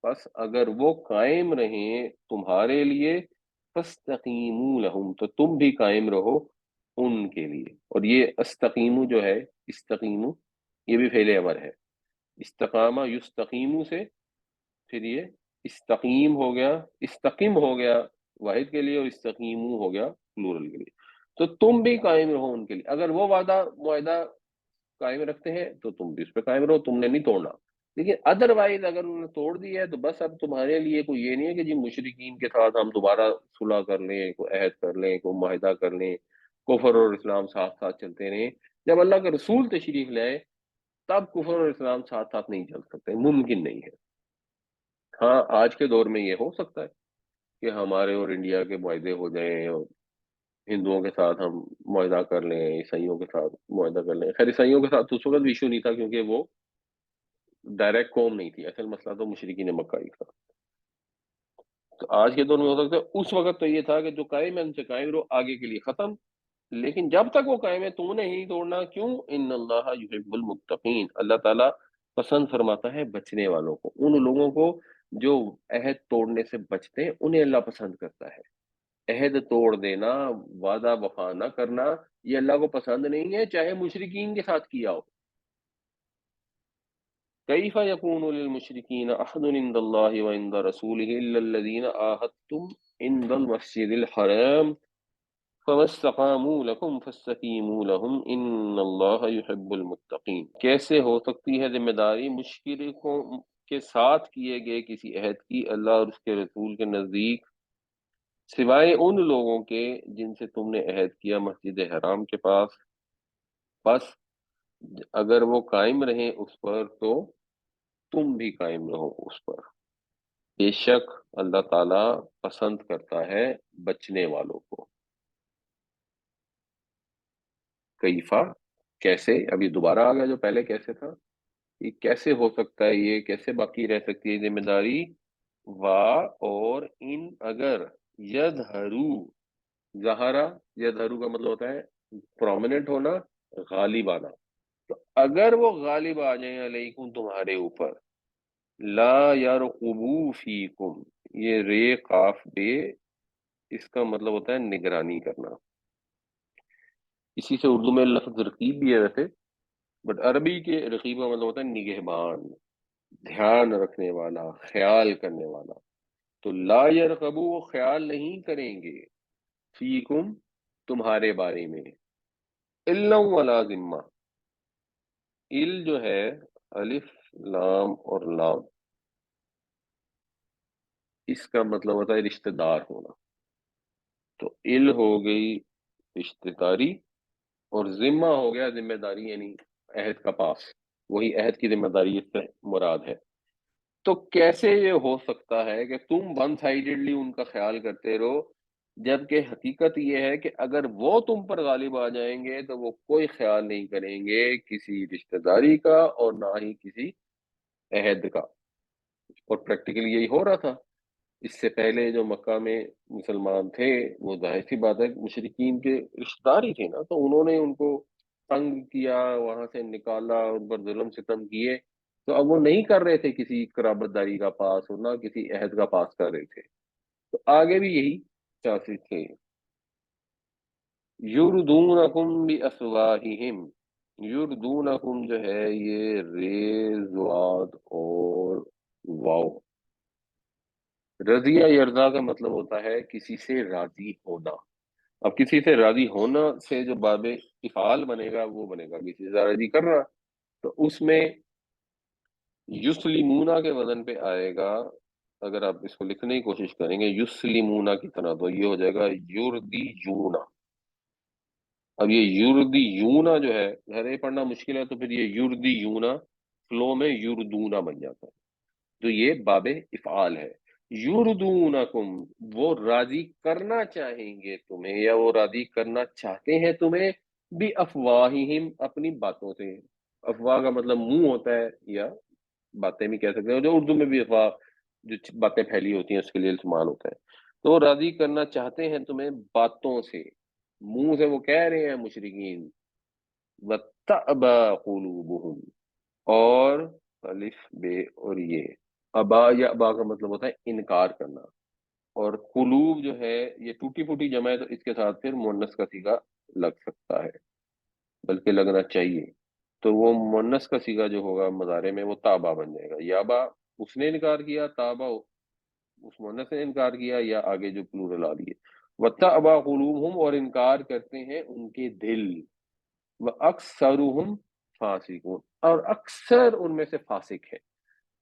بس اگر وہ قائم رہیں تمہارے لیے، فَاسْتَقِیمُوا لَهُمْ، تو تم بھی قائم رہو ان کے لیے۔ اور یہ استقیمو جو ہے، استقیمو یہ بھی فعل امر ہے، استقامہ یستقیمو سے، پھر یہ استقیم ہو گیا، استقیم ہو گیا واحد کے لیے اور استقیمو ہو گیا پلورل کے لیے، تو تم بھی قائم رہو ان کے لیے، اگر وہ وعدہ معاہدہ قائم رکھتے ہیں تو تم بھی اس پہ قائم رہو، تم نے نہیں توڑنا، لیکن ادروائز اگر انہوں نے توڑ دی ہے تو بس اب تمہارے لیے کوئی یہ نہیں ہے کہ جی مشرکین کے ساتھ ہم دوبارہ صلح کر لیں، کوئی عہد کر لیں، کوئی معاہدہ کر لیں، کفر اور اسلام ساتھ ساتھ چلتے رہیں۔ جب اللہ کا رسول تشریف لائے تب کفر اور اسلام ساتھ ساتھ نہیں چل سکتے، ممکن نہیں ہے۔ ہاں آج کے دور میں یہ ہو سکتا ہے کہ ہمارے اور انڈیا کے معاہدے ہو جائیں اور ہندوؤں کے ساتھ ہم معاہدہ کر لیں، عیسائیوں کے ساتھ معاہدہ کر لیں، خیر عیسائیوں کے ساتھ اس وقت بھی ایشو نہیں تھا کیونکہ وہ ڈائریکٹ قوم نہیں تھی، اصل مسئلہ تو مشرکین مکہ ہی تھا۔ تو آج کے دور میں ہو سکتا ہے، اس وقت تو یہ تھا کہ جو قائم ہے ان سے قائم رہو، آگے کے لیے ختم، لیکن جب تک وہ قائم ہے تو انہیں ہی توڑنا کیوں؟ ان اللہ یحب المتقین، اللہ تعالیٰ پسند فرماتا ہے بچنے والوں کو، ان لوگوں کو جو عہد توڑنے سے بچتے ہیں انہیں اللہ پسند کرتا ہے۔ عہد توڑ دینا، وعدہ وفا نہ کرنا، یہ اللہ کو پسند نہیں ہے، چاہے مشرکین کے ساتھ کیا ہو۔ کیف یکون للمشرکین عہد عند اللہ وعند رسولہ الا الذین عاہدتم عند المسجد الحرام فما استقاموا لکم فاستقیموا لہم ان اللہ یحب المتقین۔ کیسے ہو سکتی ہے ذمہ داری مشرکوں کے ساتھ کیے گئے کسی عہد کی اللہ اور اس کے رسول کے نزدیک، سوائے ان لوگوں کے جن سے تم نے عہد کیا مسجد حرام کے پاس، بس اگر وہ قائم رہیں اس پر تو تم بھی قائم رہو اس پر، بے شک اللہ تعالیٰ پسند کرتا ہے بچنے والوں کو۔ کیفا کیسے، ابھی دوبارہ آ گیا جو پہلے کیسے تھا، یہ کیسے ہو سکتا ہے، یہ کیسے باقی رہ سکتی ہے ذمہ داری؟ وا اور ان اگر یظہرو، ظہرا یظہرو کا مطلب ہوتا ہے پرومیننٹ ہونا، غالب آنا، تو اگر وہ غالب آ جائیں علیکم تمہارے اوپر، لا یرقبو فیکم، یہ رے قاف بے، اس کا مطلب ہوتا ہے نگرانی کرنا. اسی سے اردو میں لفظ رقیب بھی ہے ویسے، بٹ عربی کے رقیب کا مطلب ہوتا ہے نگہبان، دھیان رکھنے والا، خیال کرنے والا. تو لا یرقبو، وہ خیال نہیں کریں گے، فیکم تمہارے بارے میں، الا ولا ذمہ. ال جو ہے، الف لام اور لام، اس کا مطلب ہوتا ہے رشتہ دار ہونا. تو ال ہو گئی رشتہ داری، اور ذمہ ہو گیا ذمہ داری، یعنی عہد کا پاس، وہی عہد کی ذمہ داری اس سے مراد ہے. تو کیسے یہ ہو سکتا ہے کہ تم ون سائیڈڈلی ان کا خیال کرتے رہو، جبکہ حقیقت یہ ہے کہ اگر وہ تم پر غالب آ جائیں گے تو وہ کوئی خیال نہیں کریں گے کسی رشتہ داری کا اور نہ ہی کسی عہد کا. اور پریکٹیکلی یہی ہو رہا تھا. اس سے پہلے جو مکہ میں مسلمان تھے، وہ ظاہر سی بات ہے مشرکین کے رشتہ دار ہی تھے نا، تو انہوں نے ان کو تنگ کیا، وہاں سے نکالا، ان پر ظلم ستم کیے. تو اب وہ نہیں کر رہے تھے کسی قرابت داری کا پاس، اور نہ کسی عہد کا پاس کر رہے تھے. تو آگے بھی یہی چانسز تھے. یردونکم بافواہہم، یردونکم جو ہے یہ ریزوات اور واو، رضیہ یرضا کا مطلب ہوتا ہے کسی سے راضی ہونا. اب کسی سے راضی ہونا سے جو باب افعال بنے گا وہ بنے گا کسی سے راضی کرنا. تو اس میں یسلمونا کے وزن پہ آئے گا. اگر آپ اس کو لکھنے کی کوشش کریں گے یسلمونا کی طرح، تو یہ ہو جائے گا یردی یونا. اب یہ یردی یونا جو ہے، اگر یہ پڑھنا مشکل ہے تو پھر یہ یردی یونا فلو میں یردونا بن جاتا ہے. تو یہ باب افعال ہے. یردونکم، وہ راضی کرنا چاہیں گے تمہیں، یا وہ راضی کرنا چاہتے ہیں تمہیں، بھی افواہہم، اپنی باتوں سے. افواہ کا مطلب منہ ہوتا ہے، یا باتیں بھی کہہ سکتے ہیں، جو اردو میں بھی افواہ جو باتیں پھیلی ہوتی ہیں اس کے لیے استعمال ہوتا ہے. تو وہ راضی کرنا چاہتے ہیں تمہیں باتوں سے، منہ سے وہ کہہ رہے ہیں مشرکین. وَتَأْبَى قُلُوبُهُمْ، اور الف بے اور یہ ابا، یا ابا کا مطلب ہوتا ہے انکار کرنا. اور قلوب جو ہے یہ ٹوٹی پھوٹی جمع ہے، تو اس کے ساتھ پھر مؤنث کا صیغہ لگ سکتا ہے، بلکہ لگنا چاہیے. تو وہ مؤنث کا صیغہ جو ہوگا مضارع میں، وہ تابا بن جائے گا. یا با اس نے انکار کیا، تابا اس مؤنث نے انکار کیا، یا آگے جو پلورل آ رہی ہے. وَتَأْبَى قُلُوبُهُمْ، اور انکار کرتے ہیں ان کے دل. وَأَكْثَرُهُمْ فَاسِقُونَ، اور اکثر ان میں سے فاسق ہے.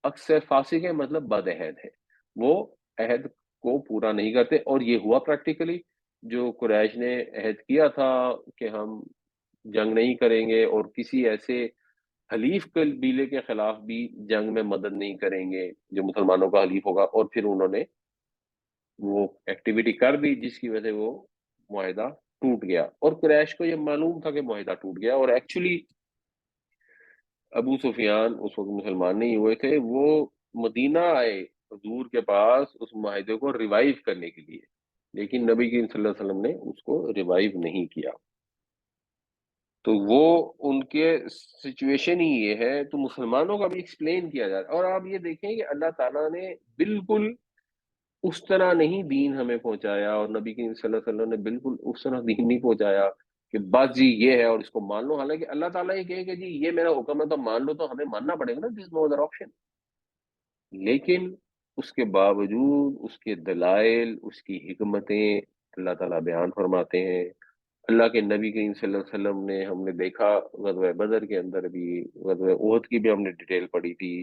اکثر فاسق ہے مطلب بد عہد ہے، وہ عہد کو پورا نہیں کرتے. اور یہ ہوا پریکٹیکلی، جو قریش نے عہد کیا تھا کہ ہم جنگ نہیں کریں گے، اور کسی ایسے حلیف قبیلے کے خلاف بھی جنگ میں مدد نہیں کریں گے جو مسلمانوں کا حلیف ہوگا، اور پھر انہوں نے وہ ایکٹیویٹی کر دی جس کی وجہ سے وہ معاہدہ ٹوٹ گیا. اور قریش کو یہ معلوم تھا کہ معاہدہ ٹوٹ گیا، اور ایکچولی ابو سفیان اس وقت مسلمان نہیں ہوئے تھے، وہ مدینہ آئے حضور کے پاس اس معاہدے کو ریوائیو کرنے کے لیے، لیکن نبی کریم صلی اللہ علیہ وسلم نے اس کو ریوائیو نہیں کیا. تو وہ ان کے سچویشن ہی یہ ہے. تو مسلمانوں کا بھی ایکسپلین کیا جا رہا ہے. اور آپ یہ دیکھیں کہ اللہ تعالیٰ نے بالکل اس طرح نہیں دین ہمیں پہنچایا، اور نبی کریم صلی اللہ علیہ وسلم نے بالکل اس طرح دین نہیں پہنچایا کہ بس جی یہ ہے اور اس کو مان لو. حالانکہ اللہ تعالیٰ یہ کہے کہ جی یہ میرا حکم ہے تو مان لو، تو ہمیں ماننا پڑے گا نا، دس نو ادر آپشن. لیکن اس کے باوجود اس کے دلائل، اس کی حکمتیں اللہ تعالیٰ بیان فرماتے ہیں. اللہ کے نبی کریم صلی اللہ علیہ وسلم نے، ہم نے دیکھا غزوہ بدر کے اندر بھی، غزوہ احد کی بھی ہم نے ڈیٹیل پڑھی تھی،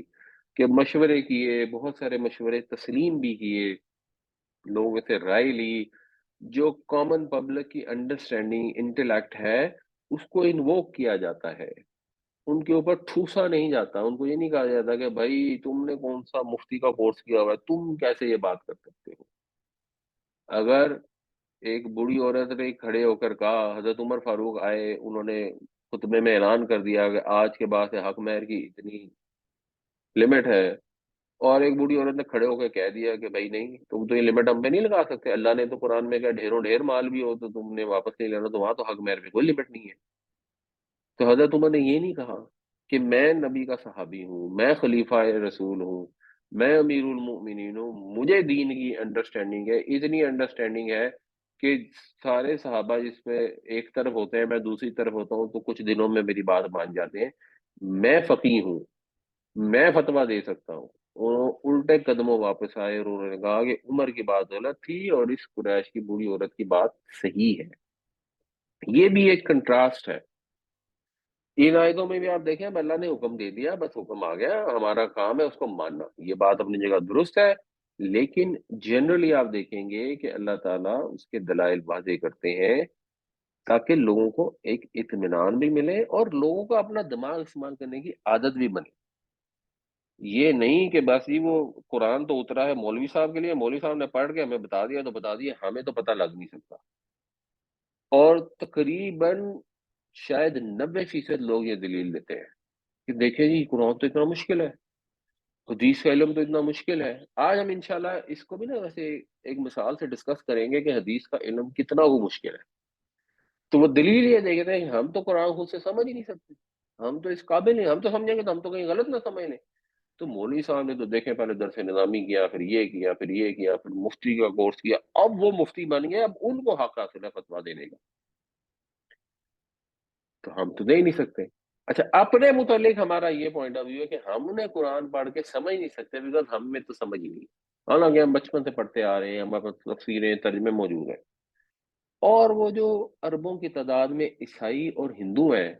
کہ مشورے کیے، بہت سارے مشورے تسلیم بھی کیے، لوگوں سے رائے لی. جو کامن پبلک کی انڈرسٹینڈنگ انٹلیکٹ ہے اس کو انووک کیا جاتا ہے، ان کے اوپر ٹھوسا نہیں جاتا. ان کو یہ نہیں کہا جاتا کہ بھائی تم نے کون سا مفتی کا کورس کیا ہوا ہے، تم کیسے یہ بات کر سکتے ہو. اگر ایک بوڑھی عورت نے کھڑے ہو کر کہا، حضرت عمر فاروق آئے، انہوں نے خطبے میں اعلان کر دیا کہ آج کے بعد سے حق مہر کی اتنی لمٹ ہے، اور ایک بوڑھی عورت نے کھڑے ہو کے کہہ دیا کہ بھائی نہیں، تم تو یہ لمٹ ہم پہ نہیں لگا سکتے، اللہ نے تو قرآن میں کہا ڈھیروں ڈھیر مال بھی ہو تو تم نے واپس نہیں لینا، تو وہاں تو حق مہر پہ کوئی لمٹ نہیں ہے. تو حضرت عمر نے یہ نہیں کہا کہ میں نبی کا صحابی ہوں، میں خلیفہ رسول ہوں، میں امیر المؤمنین ہوں، مجھے دین کی انڈرسٹینڈنگ ہے، اتنی انڈرسٹینڈنگ ہے کہ سارے صحابہ جس پہ ایک طرف ہوتے ہیں میں دوسری طرف ہوتا ہوں تو کچھ دنوں میں میری بات مان جاتے ہیں، میں فقیہ ہوں، میں فتویٰ دے سکتا ہوں۔ وہ الٹے قدموں واپس آئے اور انہوں نے کہا کہ عمر کی بات غلط تھی اور اس قریش کی بوڑھی عورت کی بات صحیح ہے۔ یہ بھی ایک کنٹراسٹ ہے۔ ان آیتوں میں بھی آپ دیکھیں اب اللہ نے حکم دے دیا، بس حکم آ گیا، ہمارا کام ہے اس کو ماننا، یہ بات اپنی جگہ درست ہے، لیکن جنرلی آپ دیکھیں گے کہ اللہ تعالیٰ اس کے دلائل واضح کرتے ہیں تاکہ لوگوں کو ایک اطمینان بھی ملے اور لوگوں کو اپنا دماغ استعمال کرنے کی عادت بھی بنے۔ یہ نہیں کہ بس یہ وہ قرآن تو اترا ہے مولوی صاحب کے لیے، مولوی صاحب نے پڑھ کے ہمیں بتا دیا تو بتا دیا، ہمیں تو پتہ لگ نہیں سکتا۔ اور تقریباً شاید 90% لوگ یہ دلیل دیتے ہیں کہ دیکھیں جی قرآن تو اتنا مشکل ہے، حدیث کا علم تو اتنا مشکل ہے۔ آج ہم انشاءاللہ اس کو بھی نا ویسے ایک مثال سے ڈسکس کریں گے کہ حدیث کا علم کتنا وہ مشکل ہے۔ تو وہ دلیل یہ دیکھتے ہیں کہ ہم تو قرآن خود سے سمجھ ہی نہیں سکتے، ہم تو اس قابل نہیں، ہم تو سمجھیں گے تو ہم تو کہیں غلط نہ سمجھ لیں۔ تو مولوی صاحب نے تو دیکھیں پہلے درس نظامی کیا، پھر یہ کیا، پھر یہ کیا، پھر مفتی کا کورس کیا، اب وہ مفتی بن گئے، اب ان کو حق حاصل ہے فتویٰ دینے کا، تو ہم تو دے ہی نہیں سکتے۔ اچھا اپنے متعلق ہمارا یہ پوائنٹ آف ویو ہے کہ ہم نے قرآن پڑھ کے سمجھ نہیں سکتے بیکاز ہم میں تو سمجھ ہی نہیں، حالانکہ ہم بچپن سے پڑھتے آ رہے ہیں، ہمارے پاس تفسیریں ترجمے موجود ہیں۔ اور وہ جو اربوں کی تعداد میں عیسائی اور ہندو ہیں،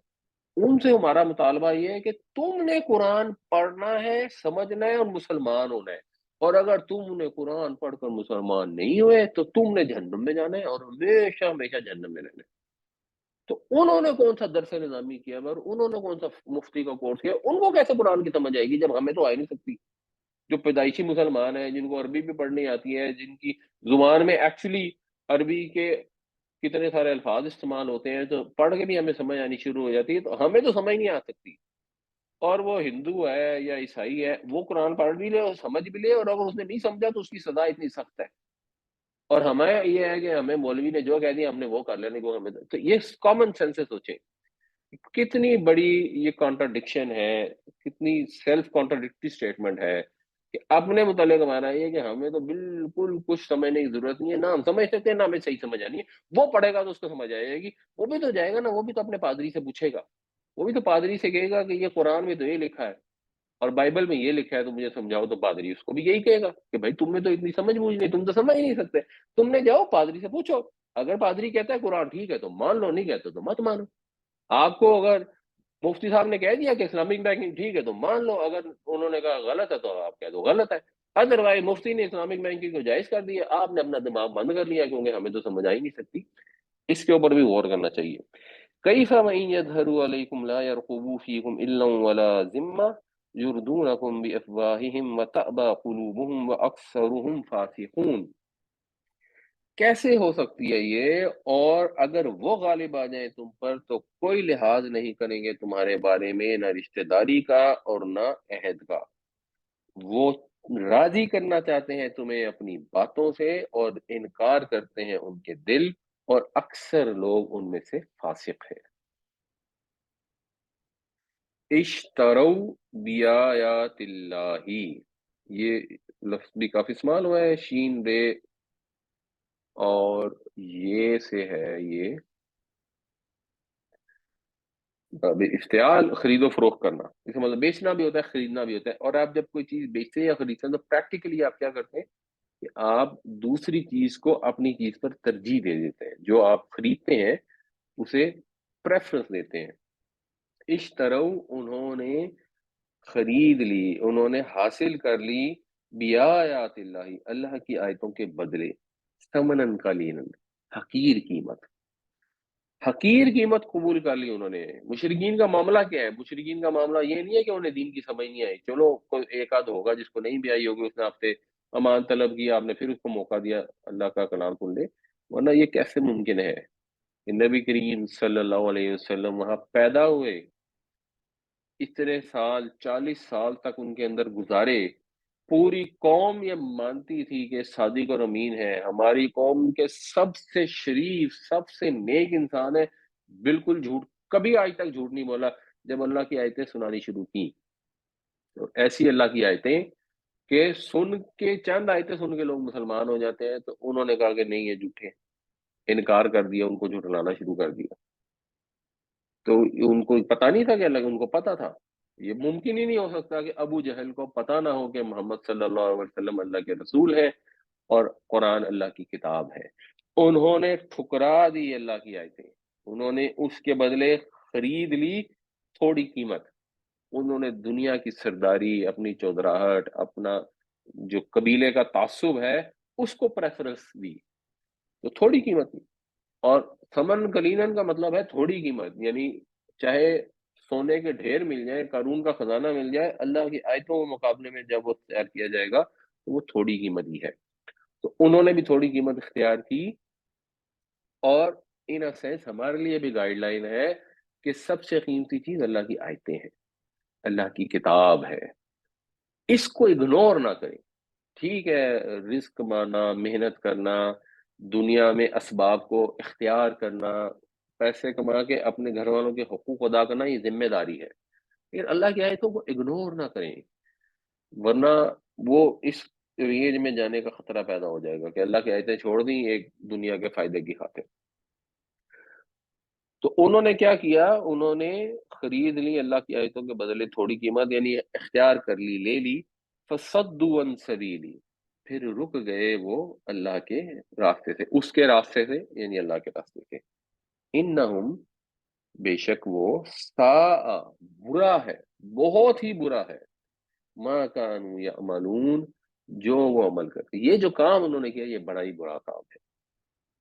ان سے ہمارا مطالبہ یہ ہے کہ تم نے قرآن پڑھنا ہے، سمجھنا ہے اور مسلمان ہونا ہے، اور اگر تم نے قرآن پڑھ کر مسلمان نہیں ہوئے تو تم نے جہنم میں جانا ہے اور ہمیشہ ہمیشہ جہنم میں رہنا ہے۔ تو انہوں نے کون سا درس نظامی کیا اور انہوں نے کون سا مفتی کا کورس کیا، ان کو کیسے قرآن کی سمجھ آئے گی جب ہمیں تو آ ہی نہیں سکتی؟ جو پیدائشی مسلمان ہیں، جن کو عربی بھی پڑھنی آتی ہے، جن کی زبان میں ایکچولی عربی کے کتنے سارے الفاظ استعمال ہوتے ہیں، تو پڑھ کے بھی ہمیں سمجھ آنی شروع ہو جاتی ہے، تو ہمیں تو سمجھ نہیں آ سکتی۔ اور وہ ہندو ہے یا عیسائی ہے، وہ قرآن پڑھ بھی لے اور سمجھ بھی لے، اور اگر اس نے نہیں سمجھا تو اس کی سزا اتنی سخت ہے، اور ہمیں یہ ہے کہ ہمیں مولوی نے جو کہہ دیا ہم نے وہ کر لینے کو، ہمیں تو یہ کامن سینس سے سوچیں کتنی بڑی یہ کانٹرڈکشن ہے، کتنی سیلف کانٹرڈکٹری اسٹیٹمنٹ ہے کہ اپنے متعلق ہمارا یہ ہے کہ ہمیں تو بالکل کچھ سمجھنے کی ضرورت نہیں ہے، نہ ہم سمجھ سکتے ہیں نہ ہمیں صحیح سمجھ آنی ہے، وہ پڑھے گا تو اس کو سمجھ آئے گی، وہ بھی تو جائے گا نا، وہ بھی تو اپنے پادری سے پوچھے گا، وہ بھی تو پادری سے کہے گا کہ یہ قرآن میں تو یہ لکھا ہے اور بائبل میں یہ لکھا ہے تو مجھے سمجھاؤ، تو پادری اس کو بھی یہی کہے گا کہ بھائی تم میں تو اتنی سمجھ بوجھ نہیں، تم تو سمجھ ہی نہیں سکتے، تم نے جاؤ پادری سے پوچھو، اگر پادری کہتا ہے قرآن ٹھیک ہے تو مان لو، نہیں کہتے تو مت مانو۔ آپ کو اگر مفتی صاحب نے کہہ دیا کہ اسلامک بینکنگ ٹھیک ہے تو مان لو، اگر انہوں نے کہا غلط ہے تو آپ کہہ دو غلط ہے، ادروائز مفتی نے اسلامک بینکنگ کو جائز کر دیا، آپ نے اپنا دماغ بند کر لیا کیونکہ ہمیں تو سمجھ آ ہی نہیں سکتی۔ اس کے اوپر بھی غور کرنا چاہیے۔ کیف وَإِن يَظْهَرُوا عَلَيْكُمْ لَا يَرْقُبُوا فِيكُمْ إِلًّا وَلَا ذِمَّةً يُرْضُونَكُمْ بِأَفْوَاهِهِمْ وَتَأْبَى قُلُوبُهُمْ وَأَكْثَرُهُمْ فَاسِقُونَ۔ کیسے ہو سکتی ہے یہ؟ اور اگر وہ غالب آ جائیں تم پر تو کوئی لحاظ نہیں کریں گے تمہارے بارے میں، نہ رشتہ داری کا اور نہ عہد کا، وہ راضی کرنا چاہتے ہیں تمہیں اپنی باتوں سے اور انکار کرتے ہیں ان کے دل، اور اکثر لوگ ان میں سے فاسق ہیں۔ اشتروا بیایات اللہ، یہ لفظ بھی کافی استعمال ہوا ہے، شین بے اور یہ سے ہے، یہ افتعال خرید و فروخت کرنا، اس کا مطلب بیچنا بھی ہوتا ہے خریدنا بھی ہوتا ہے، اور آپ جب کوئی چیز بیچتے ہیں یا خریدتے ہیں تو پریکٹیکلی آپ کیا کرتے ہیں کہ آپ دوسری چیز کو اپنی چیز پر ترجیح دے دیتے ہیں، جو آپ خریدتے ہیں اسے پریفرنس دیتے ہیں۔ اشتروا، انہوں نے خرید لی، انہوں نے حاصل کر لی، بیایات اللہ، اللہ کی آیتوں کے بدلے، ثمنن قلیلا، حقیر قیمت، حقیر قیمت قبول کر لی انہوں نے۔ مشرکین کا معاملہ کیا ہے؟ مشرکین کا معاملہ یہ نہیں ہے کہ انہیں دین کی سمجھ نہیں آئی، چلو کوئی ایک آدھ ہوگا جس کو نہیں بھی آئی ہوگی، اس نے آپ سے امان طلب کیا، آپ نے پھر اس کو موقع دیا اللہ کا کلام سن لے، ورنہ یہ کیسے ممکن ہے کہ نبی کریم صلی اللہ علیہ وسلم وہاں پیدا ہوئے، اتنے سال 40 سال تک ان کے اندر گزارے، پوری قوم یہ مانتی تھی کہ صادق اور امین ہے، ہماری قوم کے سب سے شریف سب سے نیک انسان ہے، بالکل جھوٹ کبھی آج تک جھوٹ نہیں بولا جب اللہ کی آیتیں سنانی شروع کی. تو ایسی اللہ کی آیتیں کہ سن کے چند آیتیں سن کے لوگ مسلمان ہو جاتے ہیں، تو انہوں نے کہا کہ نہیں یہ جھوٹے ہیں، انکار کر دیا، ان کو جھٹلانا شروع کر دیا. تو ان کو پتا نہیں تھا کہ اللہ، ان کو پتا تھا. یہ ممکن ہی نہیں ہو سکتا کہ ابو جہل کو پتا نہ ہو کہ محمد صلی اللہ علیہ وسلم اللہ کے رسول ہے اور قرآن اللہ کی کتاب ہے. انہوں نے ٹھکرا دی اللہ کی آیتیں، انہوں نے اس کے بدلے خرید لی تھوڑی قیمت. انہوں نے دنیا کی سرداری، اپنی چودراہٹ، اپنا جو قبیلے کا تعصب ہے اس کو پریفرنس دی، تو تھوڑی قیمت دی. اور ثمن قلیلاً کا مطلب ہے تھوڑی قیمت، یعنی چاہے سونے کے ڈھیر مل جائے، قارون کا خزانہ مل جائے، اللہ کی آیتوں کے مقابلے میں جب وہ تیار کیا جائے گا تو وہ تھوڑی قیمت ہی ہے. تو انہوں نے بھی تھوڑی قیمت اختیار کی. اور ان سینس ہمارے لیے بھی گائیڈ لائن ہے کہ سب سے قیمتی چیز اللہ کی آیتیں ہیں، اللہ کی کتاب ہے، اس کو اگنور نہ کریں. ٹھیک ہے، رزق کمانا، محنت کرنا، دنیا میں اسباب کو اختیار کرنا، پیسے کما کے اپنے گھر والوں کے حقوق ادا کرنا، یہ ذمہ داری ہے، لیکن اللہ کی آیتوں کو اگنور نہ کریں، ورنہ وہ اس ریج میں جانے کا خطرہ پیدا ہو جائے گا کہ اللہ کی آیتیں چھوڑ دیں ایک دنیا کے فائدے کی خاطر. تو انہوں نے کیا کیا، انہوں نے خرید لی اللہ کی آیتوں کے بدلے تھوڑی قیمت، یعنی اختیار کر لی، لے لی. فصدوا عن سبیلی، پھر رک گئے وہ اللہ کے راستے سے، اس کے راستے سے یعنی اللہ کے راستے سے. انہم، بے شک وہ، ساء، برا ہے، بہت ہی برا ہے، ما کانوا یعملون، جو وہ عمل کرتے، یہ جو کام انہوں نے کیا یہ بڑا ہی برا کام ہے.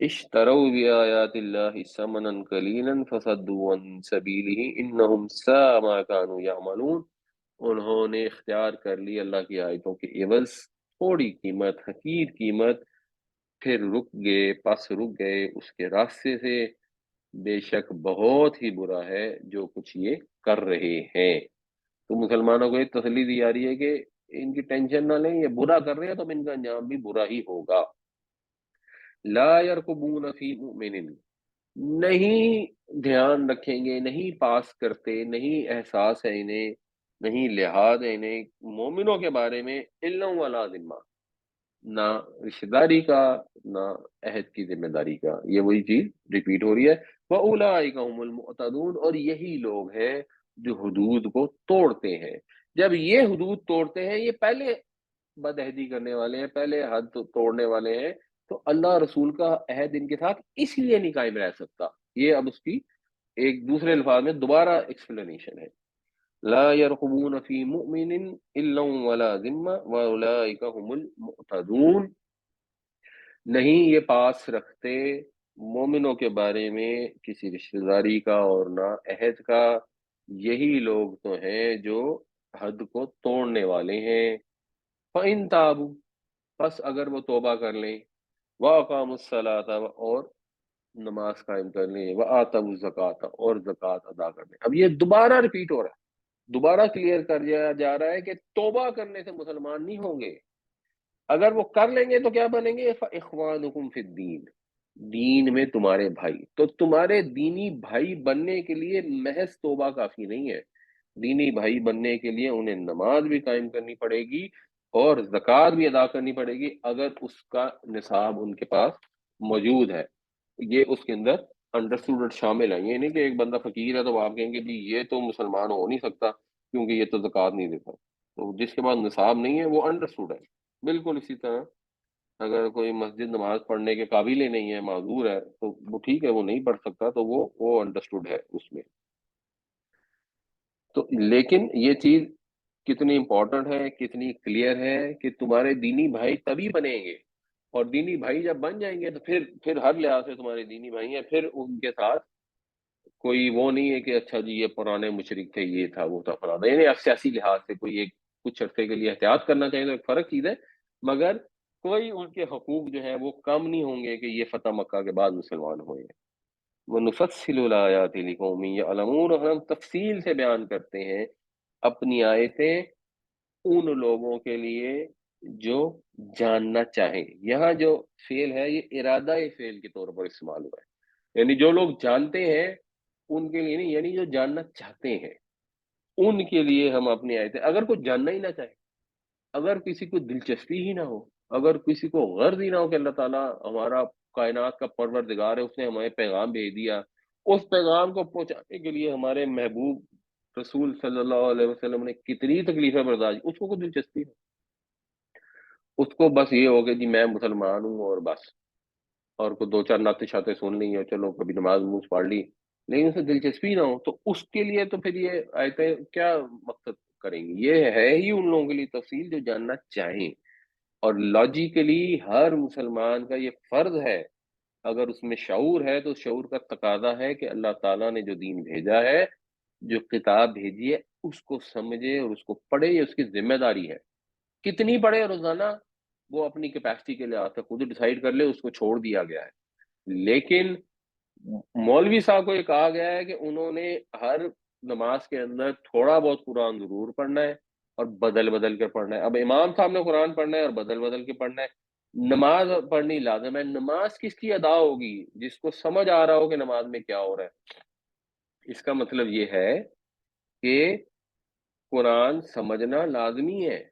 اشتروا بآیات اللہ ثمنا قلیلا فصدوا عن سبیلہ انہم ساء ما کانوا یعملون. انہوں نے اختیار کر لی اللہ کی آیتوں کے عوض تھوڑی قیمت، حقیر قیمت، پھر رک گئے اس کے راستے سے. بے شک بہت ہی برا ہے جو کچھ یہ کر رہے ہیں. تو مسلمانوں کو یہ تسلی دی جا رہی ہے کہ ان کی ٹینشن نہ لیں، یہ برا کر رہے ہیں تو ان کا انجام بھی برا ہی ہوگا. لا یرقبون فی مؤمن، نہیں دھیان رکھیں گے، نہیں پاس کرتے، نہیں احساس ہے انہیں، نہیں لحاظ ہے انہیں مومنوں کے بارے میں، الا ولا ذمہ، نہ رشتہ داری کا، نہ عہد کی ذمہ داری کا. یہ وہی چیز ریپیٹ ہو رہی ہے. وَأُولَٰئِكَ هُمُ الْمُعْتَدُونَ، اور یہی لوگ ہیں جو حدود کو توڑتے ہیں. جب یہ حدود توڑتے ہیں، یہ پہلے بدعہدی کرنے والے ہیں، پہلے حد توڑنے والے ہیں، تو اللہ رسول کا عہد ان کے ساتھ اس لیے نہیں قائم رہ سکتا. یہ اب اس کی ایک دوسرے الفاظ میں دوبارہ ایکسپلینیشن ہے. لا يرقبون فی مؤمن الا ولا ذمہ واولئک هم المعتدون، نہیں یہ پاس رکھتے مومنوں کے بارے میں کسی رشتہ داری کا اور نہ عہد کا، یہی لوگ تو ہیں جو حد کو توڑنے والے ہیں. فَإِن تابوا، پس اگر وہ توبہ کر لیں، وَأَقَامُوا الصَّلَاةَ، اور نماز قائم کر لیں، وَآتَوُا الزَّكَاةَ، اور زکوٰۃ ادا کر لیں. اب یہ دوبارہ ریپیٹ ہو رہا ہے، دوبارہ کلیئر کر دیا جا رہا ہے کہ توبہ کرنے سے مسلمان نہیں ہوں گے. اگر وہ کر لیں گے تو کیا بنیں گے؟ فَإِخْوَانُكُمْ فِي الدِّينِ، دین میں تمہارے بھائی. تو تمہارے دینی بھائی بننے کے لیے محض توبہ کافی نہیں ہے، دینی بھائی بننے کے لیے انہیں نماز بھی قائم کرنی پڑے گی اور زکوٰۃ بھی ادا کرنی پڑے گی اگر اس کا نصاب ان کے پاس موجود ہے. یہ اس کے اندر انڈرسٹوڈ شامل ہے. یہ نہیں کہ ایک بندہ فقیر ہے تو آپ کہیں گے جی یہ تو مسلمان ہو نہیں سکتا کیونکہ یہ تو زکوٰۃ نہیں دیتا. تو جس کے پاس نصاب نہیں ہے وہ انڈرسٹوڈ ہے. بالکل اسی طرح اگر کوئی مسجد نماز پڑھنے کے قابل ہی نہیں ہے، معذور ہے، تو وہ ٹھیک ہے، وہ نہیں پڑھ سکتا، تو وہ انڈرسٹوڈ ہے اس میں. تو لیکن یہ چیز کتنی امپورٹنٹ ہے، کتنی کلیئر ہے کہ تمہارے دینی بھائی تبھی بنیں گے، اور دینی بھائی جب بن جائیں گے تو پھر ہر لحاظ سے تمہارے دینی بھائی ہیں. پھر ان کے ساتھ کوئی وہ نہیں ہے کہ اچھا جی یہ پرانے مشرک تھے، یہ تھا وہ تھا فلانا، یعنی اب سیاسی لحاظ سے کوئی ایک کچھ عرصے کے لیے احتیاط کرنا چاہیے تو ایک فرق چیز ہے، مگر کوئی ان کے حقوق جو ہیں وہ کم نہیں ہوں گے کہ یہ فتح مکہ کے بعد مسلمان ہوئے ہیں. وَنُفَصِّلُ الْآيَاتِ لِقَوْمٍ يَعْلَمُونَ، اور ہم تفصیل سے بیان کرتے ہیں اپنی آیتیں ان لوگوں کے لیے جو جاننا چاہیں. یہاں جو فعل ہے یہ ارادہ فعل کے طور پر استعمال ہوا ہے، یعنی جو لوگ جانتے ہیں ان کے لیے نہیں، یعنی جو جاننا چاہتے ہیں ان کے لیے ہم اپنی آیتیں، اگر کوئی جاننا ہی نہ چاہے، اگر کسی کو دلچسپی ہی نہ ہو، اگر کسی کو غرض ہی نہ ہو کہ اللہ تعالیٰ ہمارا کائنات کا پروردگار ہے، اس نے ہمیں پیغام بھیج دیا، اس پیغام کو پہنچانے کے لیے ہمارے محبوب رسول صلی اللہ علیہ وسلم نے کتنی تکلیفیں برداشت، اس کو کوئی دلچسپی ہے؟ اس کو بس یہ ہو کہ جی میں مسلمان ہوں اور بس، اور کو دو چار نعتیں شاتیں سن لی اور چلو کبھی نماز نماز پڑھ لی، لیکن اسے دلچسپی نہ ہو تو اس کے لیے تو پھر یہ آیتیں کیا مقصد کریں گی؟ یہ ہے ہی ان لوگوں کے لیے تفصیل جو جاننا چاہیں، اور لاجیکلی ہر مسلمان کا یہ فرض ہے، اگر اس میں شعور ہے تو شعور کا تقاضا ہے کہ اللہ تعالیٰ نے جو دین بھیجا ہے، جو کتاب بھیجی ہے، اس کو سمجھے اور اس کو پڑھے، یہ اس کی ذمہ داری ہے۔ کتنی پڑھے روزانہ وہ اپنی کیپیسٹی کے لحاظ سے خود ڈیسائیڈ کر لے، اس کو چھوڑ دیا گیا ہے، لیکن مولوی صاحب کو یہ کہا گیا ہے کہ انہوں نے ہر نماز کے اندر تھوڑا بہت قرآن ضرور پڑھنا ہے اور بدل بدل کر پڑھنا ہے۔ اب امام صاحب نے قرآن پڑھنا ہے اور بدل بدل کے پڑھنا ہے، نماز پڑھنی لازم ہے۔ نماز کس کی ادا ہوگی؟ جس کو سمجھ آ رہا ہو کہ نماز میں کیا ہو رہا ہے۔ اس کا مطلب یہ ہے کہ قرآن سمجھنا لازمی ہے۔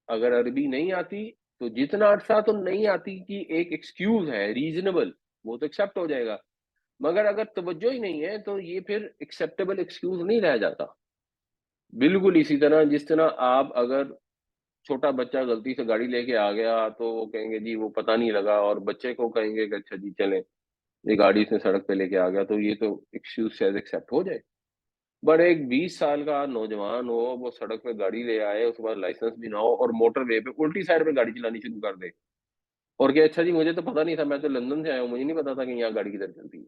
اگر عربی نہیں آتی تو جتنا عرصہ تو نہیں آتی کی ایک ایکسکیوز ہے، ریزنیبل، وہ تو ایکسیپٹ ہو جائے گا، مگر اگر توجہ ہی نہیں ہے تو یہ پھر ایکسیپٹیبل ایکسکیوز نہیں رہ جاتا۔ بالکل اسی طرح جس طرح آپ اگر چھوٹا بچہ غلطی سے گاڑی لے کے آ گیا تو وہ کہیں گے جی وہ پتہ نہیں لگا، اور بچے کو کہیں گے کہ اچھا جی چلیں، یہ گاڑی سے سڑک پہ لے کے آ گیا تو یہ تو ایکسکیوز شاید ایکسیپٹ ہو جائے۔ بٹ ایک 20 سال کا نوجوان ہو، وہ سڑک پہ گاڑی لے آئے، اس کے بعد لائسنس بھی نہ ہو اور موٹر وے پہ الٹی سائڈ پہ گاڑی چلانی شروع کر دے، اور کہ اچھا جی مجھے تو پتہ نہیں تھا، میں تو لندن سے آیا ہوں، مجھے نہیں پتا تھا کہ یہاں گاڑی کدھر چلتی ہے،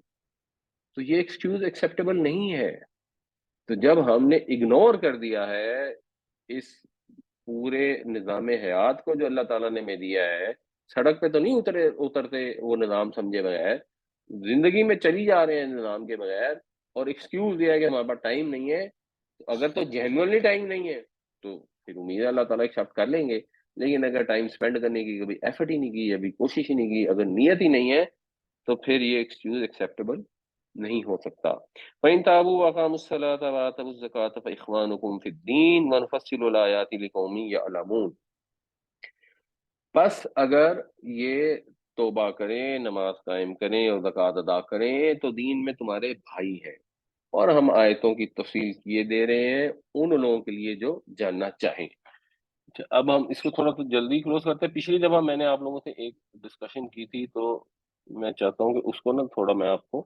تو یہ ایکسکیوز ایکسیپٹیبل نہیں ہے۔ تو جب ہم نے اگنور کر دیا ہے اس پورے نظام حیات کو جو اللہ تعالیٰ نے ہمیں دیا ہے، سڑک پہ تو نہیں اترتے وہ نظام سمجھے بغیر، زندگی میں چلی جا رہے ہیں نظام کے بغیر، اور ایکسکیوز دیا ہے کہ ہمارے پاس ٹائم نہیں ہے۔ تو اگر تو جینوئنلی ٹائم نہیں ہے تو پھر امید ہے اللہ تعالیٰ ایکسیپٹ کر لیں گے، لیکن اگر ٹائم سپینڈ کرنے کی کبھی ایفرٹ ہی نہیں کی، ابھی کوشش ہی نہیں کی، اگر نیت ہی نہیں ہے، تو پھر یہ ایکسکیوز ایکسیپٹیبل نہیں ہو سکتا۔ فَإِن تَابُوا وَأَقَامُوا الصَّلَاةَ وَآتَوُا الزَّكَاةَ فَإِخْوَانُكُمْ فِي الدِّينِ وَنُفَصِّلُ الْآيَاتِ لِقَوْمٍ يَعْلَمُونَ۔ بس اگر یہ توبہ کریں، نماز قائم کریں اور زکوٰۃ ادا کریں تو دین میں تمہارے بھائی ہیں، اور ہم آیتوں کی تفصیل کیے دے رہے ہیں ان لوگوں کے لیے جو جاننا چاہیں۔ اچھا، اب ہم اس کو تھوڑا تو جلدی کلوز کرتے ہیں۔ پچھلی دفعہ میں نے آپ لوگوں سے ایک ڈسکشن کی تھی، تو میں چاہتا ہوں کہ اس کو نا تھوڑا میں آپ کو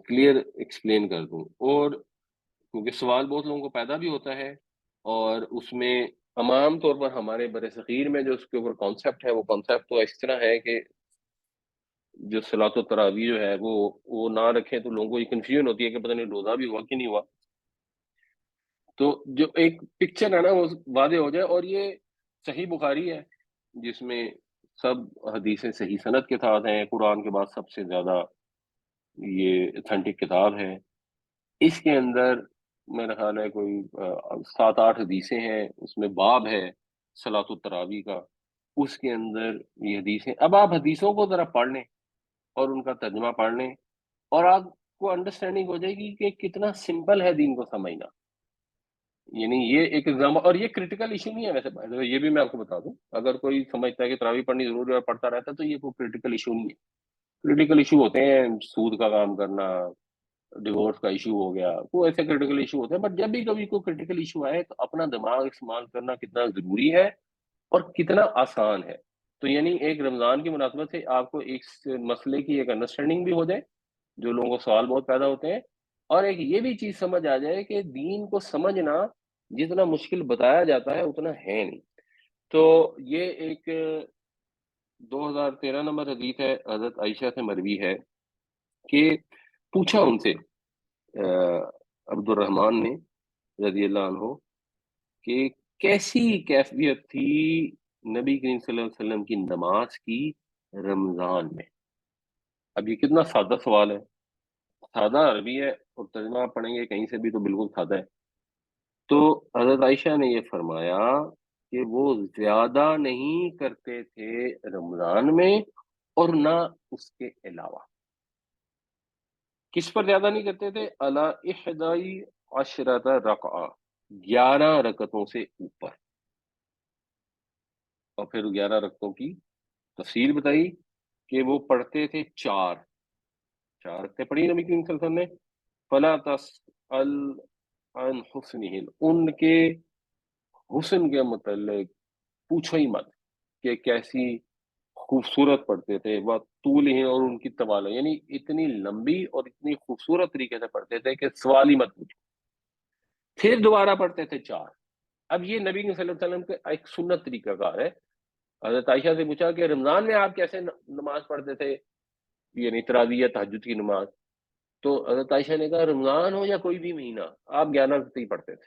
کلیئر ایکسپلین کر دوں، اور کیونکہ سوال بہت لوگوں کو پیدا بھی ہوتا ہے، اور اس میں عام طور پر ہمارے بر صغیر میں جو اس کے اوپر کانسیپٹ ہے، وہ کانسیپٹ تو اس طرح ہے کہ جو صلاۃ و تراویح جو ہے وہ نہ رکھیں تو لوگوں کو یہ کنفیوژن ہوتی ہے کہ پتہ نہیں روزہ بھی ہوا کہ نہیں ہوا۔ تو جو ایک پکچر ہے نا وہ واضح ہو جائے، اور یہ صحیح بخاری ہے جس میں سب حدیثیں صحیح سند کے ساتھ ہیں، قرآن کے بعد سب سے زیادہ یہ اتھینٹک کتاب ہے۔ اس کے اندر میرا خیال ہے کوئی 7-8 حدیثیں ہیں، اس میں باب ہے صلاۃ التراویح کا، اس کے اندر یہ حدیثیں، اب آپ حدیثوں کو ذرا پڑھ لیں اور ان کا ترجمہ پڑھ لیں، اور آپ کو انڈرسٹینڈنگ ہو جائے گی کہ کتنا سمپل ہے دین کو سمجھنا۔ یعنی یہ ایک ایگزامپل، اور یہ کریٹیکل ایشو نہیں ہے ویسے by the way، یہ بھی میں آپ کو بتا دوں، اگر کوئی سمجھتا ہے کہ تراویح پڑھنی ضروری ہے اور پڑھتا رہتا ہے تو یہ کوئی کریٹیکل ایشو نہیں ہے۔ کریٹیکل ایشو ہوتے ہیں سود کا کام کرنا، ڈیورس کا ایشو ہو گیا، وہ ایسے کریٹیکل ایشو ہوتے ہیں، بٹ جب بھی کبھی کوئی کریٹیکل ایشو آئے تو اپنا دماغ استعمال کرنا کتنا ضروری ہے اور کتنا آسان ہے۔ تو یعنی ایک رمضان کی مناسبت سے آپ کو ایک مسئلے کی ایک انڈرسٹینڈنگ بھی ہو جائے، جو لوگوں کو سوال بہت پیدا ہوتے ہیں، اور ایک یہ بھی چیز سمجھ آ جائے کہ دین کو سمجھنا جتنا مشکل بتایا جاتا ہے اتنا ہے نہیں۔ تو یہ ایک 2013 نمبر حدیث ہے، حضرت عائشہ سے مروی ہے کہ پوچھا ان سے عبد الرحمن نے رضی اللہ عنہ کہ کیسی کیفیت تھی نبی کریم صلی اللہ علیہ وسلم کی نماز کی رمضان میں۔ اب یہ کتنا سادہ سوال ہے، سادہ عربی ہے، اور ترجمہ آپ پڑھیں گے کہیں سے بھی تو بالکل سادہ ہے۔ تو حضرت عائشہ نے یہ فرمایا کہ وہ زیادہ نہیں کرتے تھے رمضان میں اور نہ اس کے علاوہ۔ کس پر زیادہ نہیں کرتے تھے؟ الا احدائی عشرۃ رکعہ، 11 رکعتوں سے اوپر. اور پھر 11 رکعتوں کی تفصیل بتائی کہ وہ پڑھتے تھے چار رکعتیں پڑھی نبی کریم صلی اللہ علیہ وسلم نے. فلا تسأل عن حسنہن، ان کے حسن کے متعلق پوچھو ہی مت کہ کیسی خوبصورت پڑھتے تھے. وہ طول ہی، اور ان کی طوال، یعنی اتنی لمبی اور اتنی خوبصورت طریقے سے پڑھتے تھے کہ سوال ہی مت پوچھو. پھر دوبارہ پڑھتے تھے 4. اب یہ نبی صلی اللہ علیہ وسلم کا ایک سنت طریقہ کار ہے. حضرت عائشہ سے پوچھا کہ رمضان میں آپ کیسے نماز پڑھتے تھے، یعنی تراویح یا تہجد کی نماز؟ تو حضرت عائشہ نے کہا رمضان ہو یا کوئی بھی مہینہ، آپ 11 رکعتیں ہی پڑھتے تھے.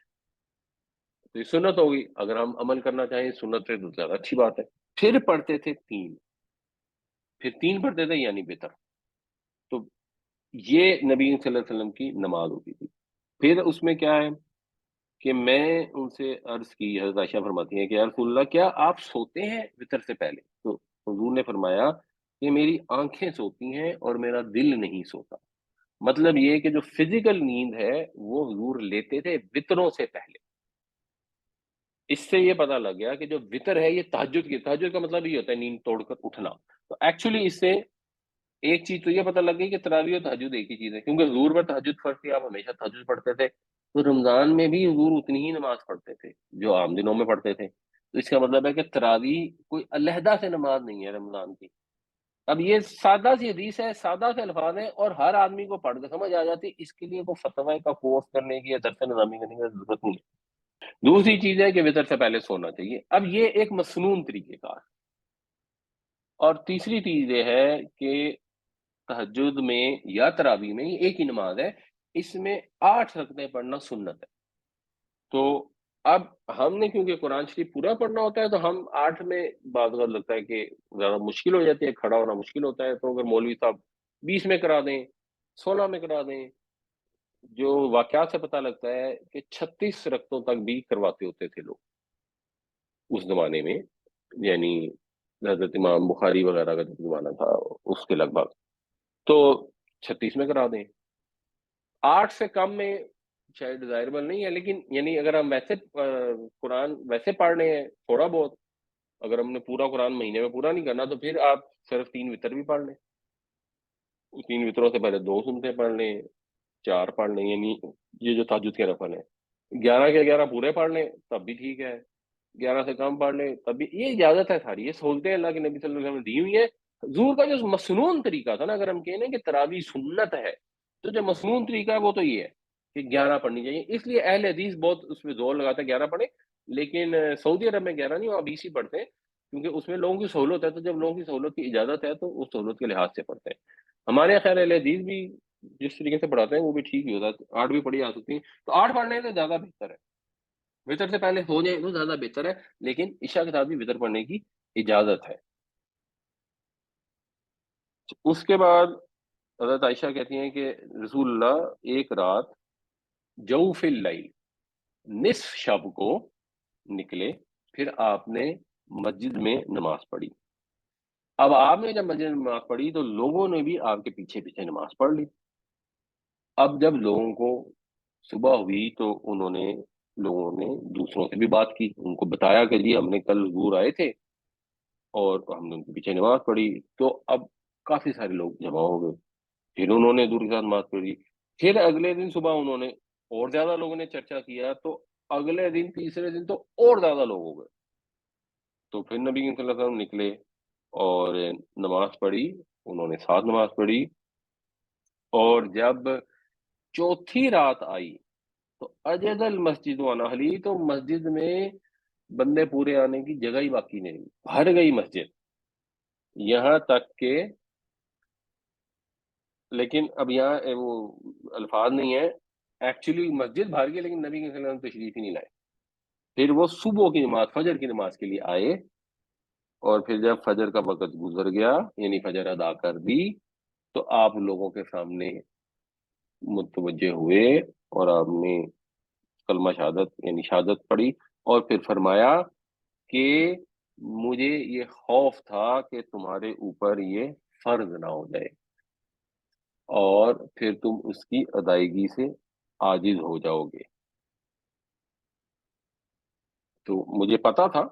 تو یہ سنت ہوگی، اگر ہم عمل کرنا چاہیں سنت سے تو زیادہ اچھی بات ہے. پھر پڑھتے تھے 3، پھر 3 پڑھتے تھے یعنی وتر. تو یہ نبی صلی اللہ علیہ وسلم کی نماز ہوتی تھی. پھر اس میں کیا ہے کہ میں ان سے عرض کی، حضرت عائشہ فرماتی ہیں کہ یا رسول اللہ کیا آپ سوتے ہیں وطر سے پہلے؟ تو حضور نے فرمایا کہ میری آنکھیں سوتی ہیں اور میرا دل نہیں سوتا. مطلب یہ کہ جو فزیکل نیند ہے وہ حضور لیتے تھے وطروں سے پہلے. اس سے یہ پتہ لگ گیا کہ جو وطر ہے یہ تہجد کا مطلب یہ ہوتا ہے نیند توڑ کر اٹھنا. تو ایکچولی اس سے ایک چیز تو یہ پتہ لگ گئی کہ تراویح اور تہجد ایک ہی چیز ہے، کیونکہ حضور پر تہجد فرض تھی، آپ ہمیشہ تہجد پڑھتے تھے. تو رمضان میں بھی حضور اتنی ہی نماز پڑھتے تھے جو عام دنوں میں پڑھتے تھے. تو اس کا مطلب ہے کہ تراویح کوئی علیحدہ سے نماز نہیں ہے رمضان کی. اب یہ سادہ سی حدیث ہے، سادہ سے الفاظ ہیں، اور ہر آدمی کو پڑھ کے سمجھ آ جاتی. اس کے لیے کوئی فتوی کا کورس کرنے کی یا درس نظامی کرنے کی ضرورت نہیں ہے. دوسری چیز ہے کہ وطر سے پہلے سونا چاہیے. اب یہ ایک مسنون طریقہ کار. اور تیسری چیز یہ ہے کہ تہجد میں یا تراویح میں یہ ایک ہی نماز ہے، اس میں 8 رکعتیں پڑھنا سنت ہے. تو اب ہم نے کیونکہ قرآن شریف پورا پڑھنا ہوتا ہے تو ہم 8 میں بعض اوقات لگتا ہے کہ زیادہ مشکل ہو جاتی ہے، کھڑا ہونا مشکل ہوتا ہے. تو اگر مولوی صاحب 20 میں کرا دیں، 16 میں کرا دیں. جو واقعات سے پتہ لگتا ہے کہ 36 رکعتوں تک بھی کرواتے ہوتے تھے لوگ اس زمانے میں، یعنی حضرت امام بخاری وغیرہ کا جو زمانہ تھا اس کے لگ بھگ. تو 36 میں کرا دیں. 8 سے کم میں شاید ڈیزائربل نہیں ہے، لیکن یعنی اگر ہم ویسے قرآن ویسے پڑھ رہے ہیں تھوڑا بہت، اگر ہم نے پورا قرآن مہینے میں پورا نہیں کرنا تو پھر آپ صرف 3 وتر بھی پڑھ لیں. 3 وتروں سے پہلے 2 سنتے پڑھ لیں، 4 پڑھ لیں، یعنی یہ جو تہجد کے نفل ہیں. 11 کے 11 پورے پڑھ لیں تب بھی ٹھیک ہے، 11 سے کم پڑھ لیں تب بھی. یہ اجازت ہے ساری، یہ سہولتیں اللہ کے نبی صلی اللہ علیہ وسلم نے دی ہوئی ہیں. حضور کا جو مسنون طریقہ تھا نا، اگر ہم کہیں کہ تراویح سنت ہے، تو جو مسنون طریقہ ہے وہ تو یہ ہے کہ 11 پڑھنی چاہیے. اس لیے اہل حدیث بہت اس میں زور لگاتا ہے 11 پڑھیں، لیکن سعودی عرب میں 11 نہیں، وہاں 20 ہی پڑھتے ہیں، کیونکہ اس میں لوگوں کی سہولت ہے. تو جب لوگوں کی سہولت کی اجازت ہے تو اس سہولت کے لحاظ سے پڑھتے ہیں. ہمارے خیر اہل حدیث بھی جس طریقے سے پڑھاتے ہیں وہ بھی ٹھیک ہی ہوتا ہے. 8 بھی پڑھی جا سکتی ہیں، تو 8 پڑھنے تو زیادہ بہتر ہے. وطر سے پہلے ہو جائے تو زیادہ بہتر ہے، لیکن عشاء کے ساتھ بھی وطر پڑھنے کی اجازت ہے. اس کے بعد حضرت عائشہ کہتی ہیں کہ رسول اللہ ایک رات جوف اللیل، نصف شب کو نکلے، پھر آپ نے مسجد میں نماز پڑھی. اب آپ نے جب مسجد میں نماز پڑھی تو لوگوں نے بھی آپ کے پیچھے پیچھے نماز پڑھ لی. اب جب لوگوں کو صبح ہوئی تو لوگوں نے دوسروں سے بھی بات کی، ان کو بتایا کہ جی ہم نے کل حضور آئے تھے اور ہم نے ان کے پیچھے نماز پڑھی. تو اب کافی سارے لوگ جمع ہو گئے، پھر انہوں نے حضور کے ساتھ نماز پڑھی. پھر اگلے دن صبح انہوں نے اور زیادہ لوگوں نے چرچا کیا، تو اگلے دن تیسرے دن تو اور زیادہ لوگ ہو گئے. تو پھر نبی صلی اللہ علیہ وسلم نکلے اور نماز پڑھی، انہوں نے ساتھ نماز پڑھی. اور جب چوتھی رات آئی تو اجد المسجد وانا اہلی، تو مسجد میں بندے پورے آنے کی جگہ ہی باقی نہیں، بھر گئی مسجد. یہاں تک کہ، لیکن اب یہاں وہ الفاظ نہیں ہے، ایکچولی مسجد بھر گئی لیکن نبی صلی اللہ علیہ وسلم تشریف ہی نہیں لائے. پھر وہ صبح کی نماز فجر کی نماز کے لیے آئے، اور پھر جب فجر کا وقت گزر گیا یعنی فجر ادا کر دی تو آپ لوگوں کے سامنے متوجہ ہوئے اور آپ نے کلمہ شہادت یعنی شہادت پڑھی. اور پھر فرمایا کہ مجھے یہ خوف تھا کہ تمہارے اوپر یہ فرض نہ ہو جائے. اور پھر تم اس کی ادائیگی سے عاجز ہو جاؤ گے۔ تو مجھے پتا تھا،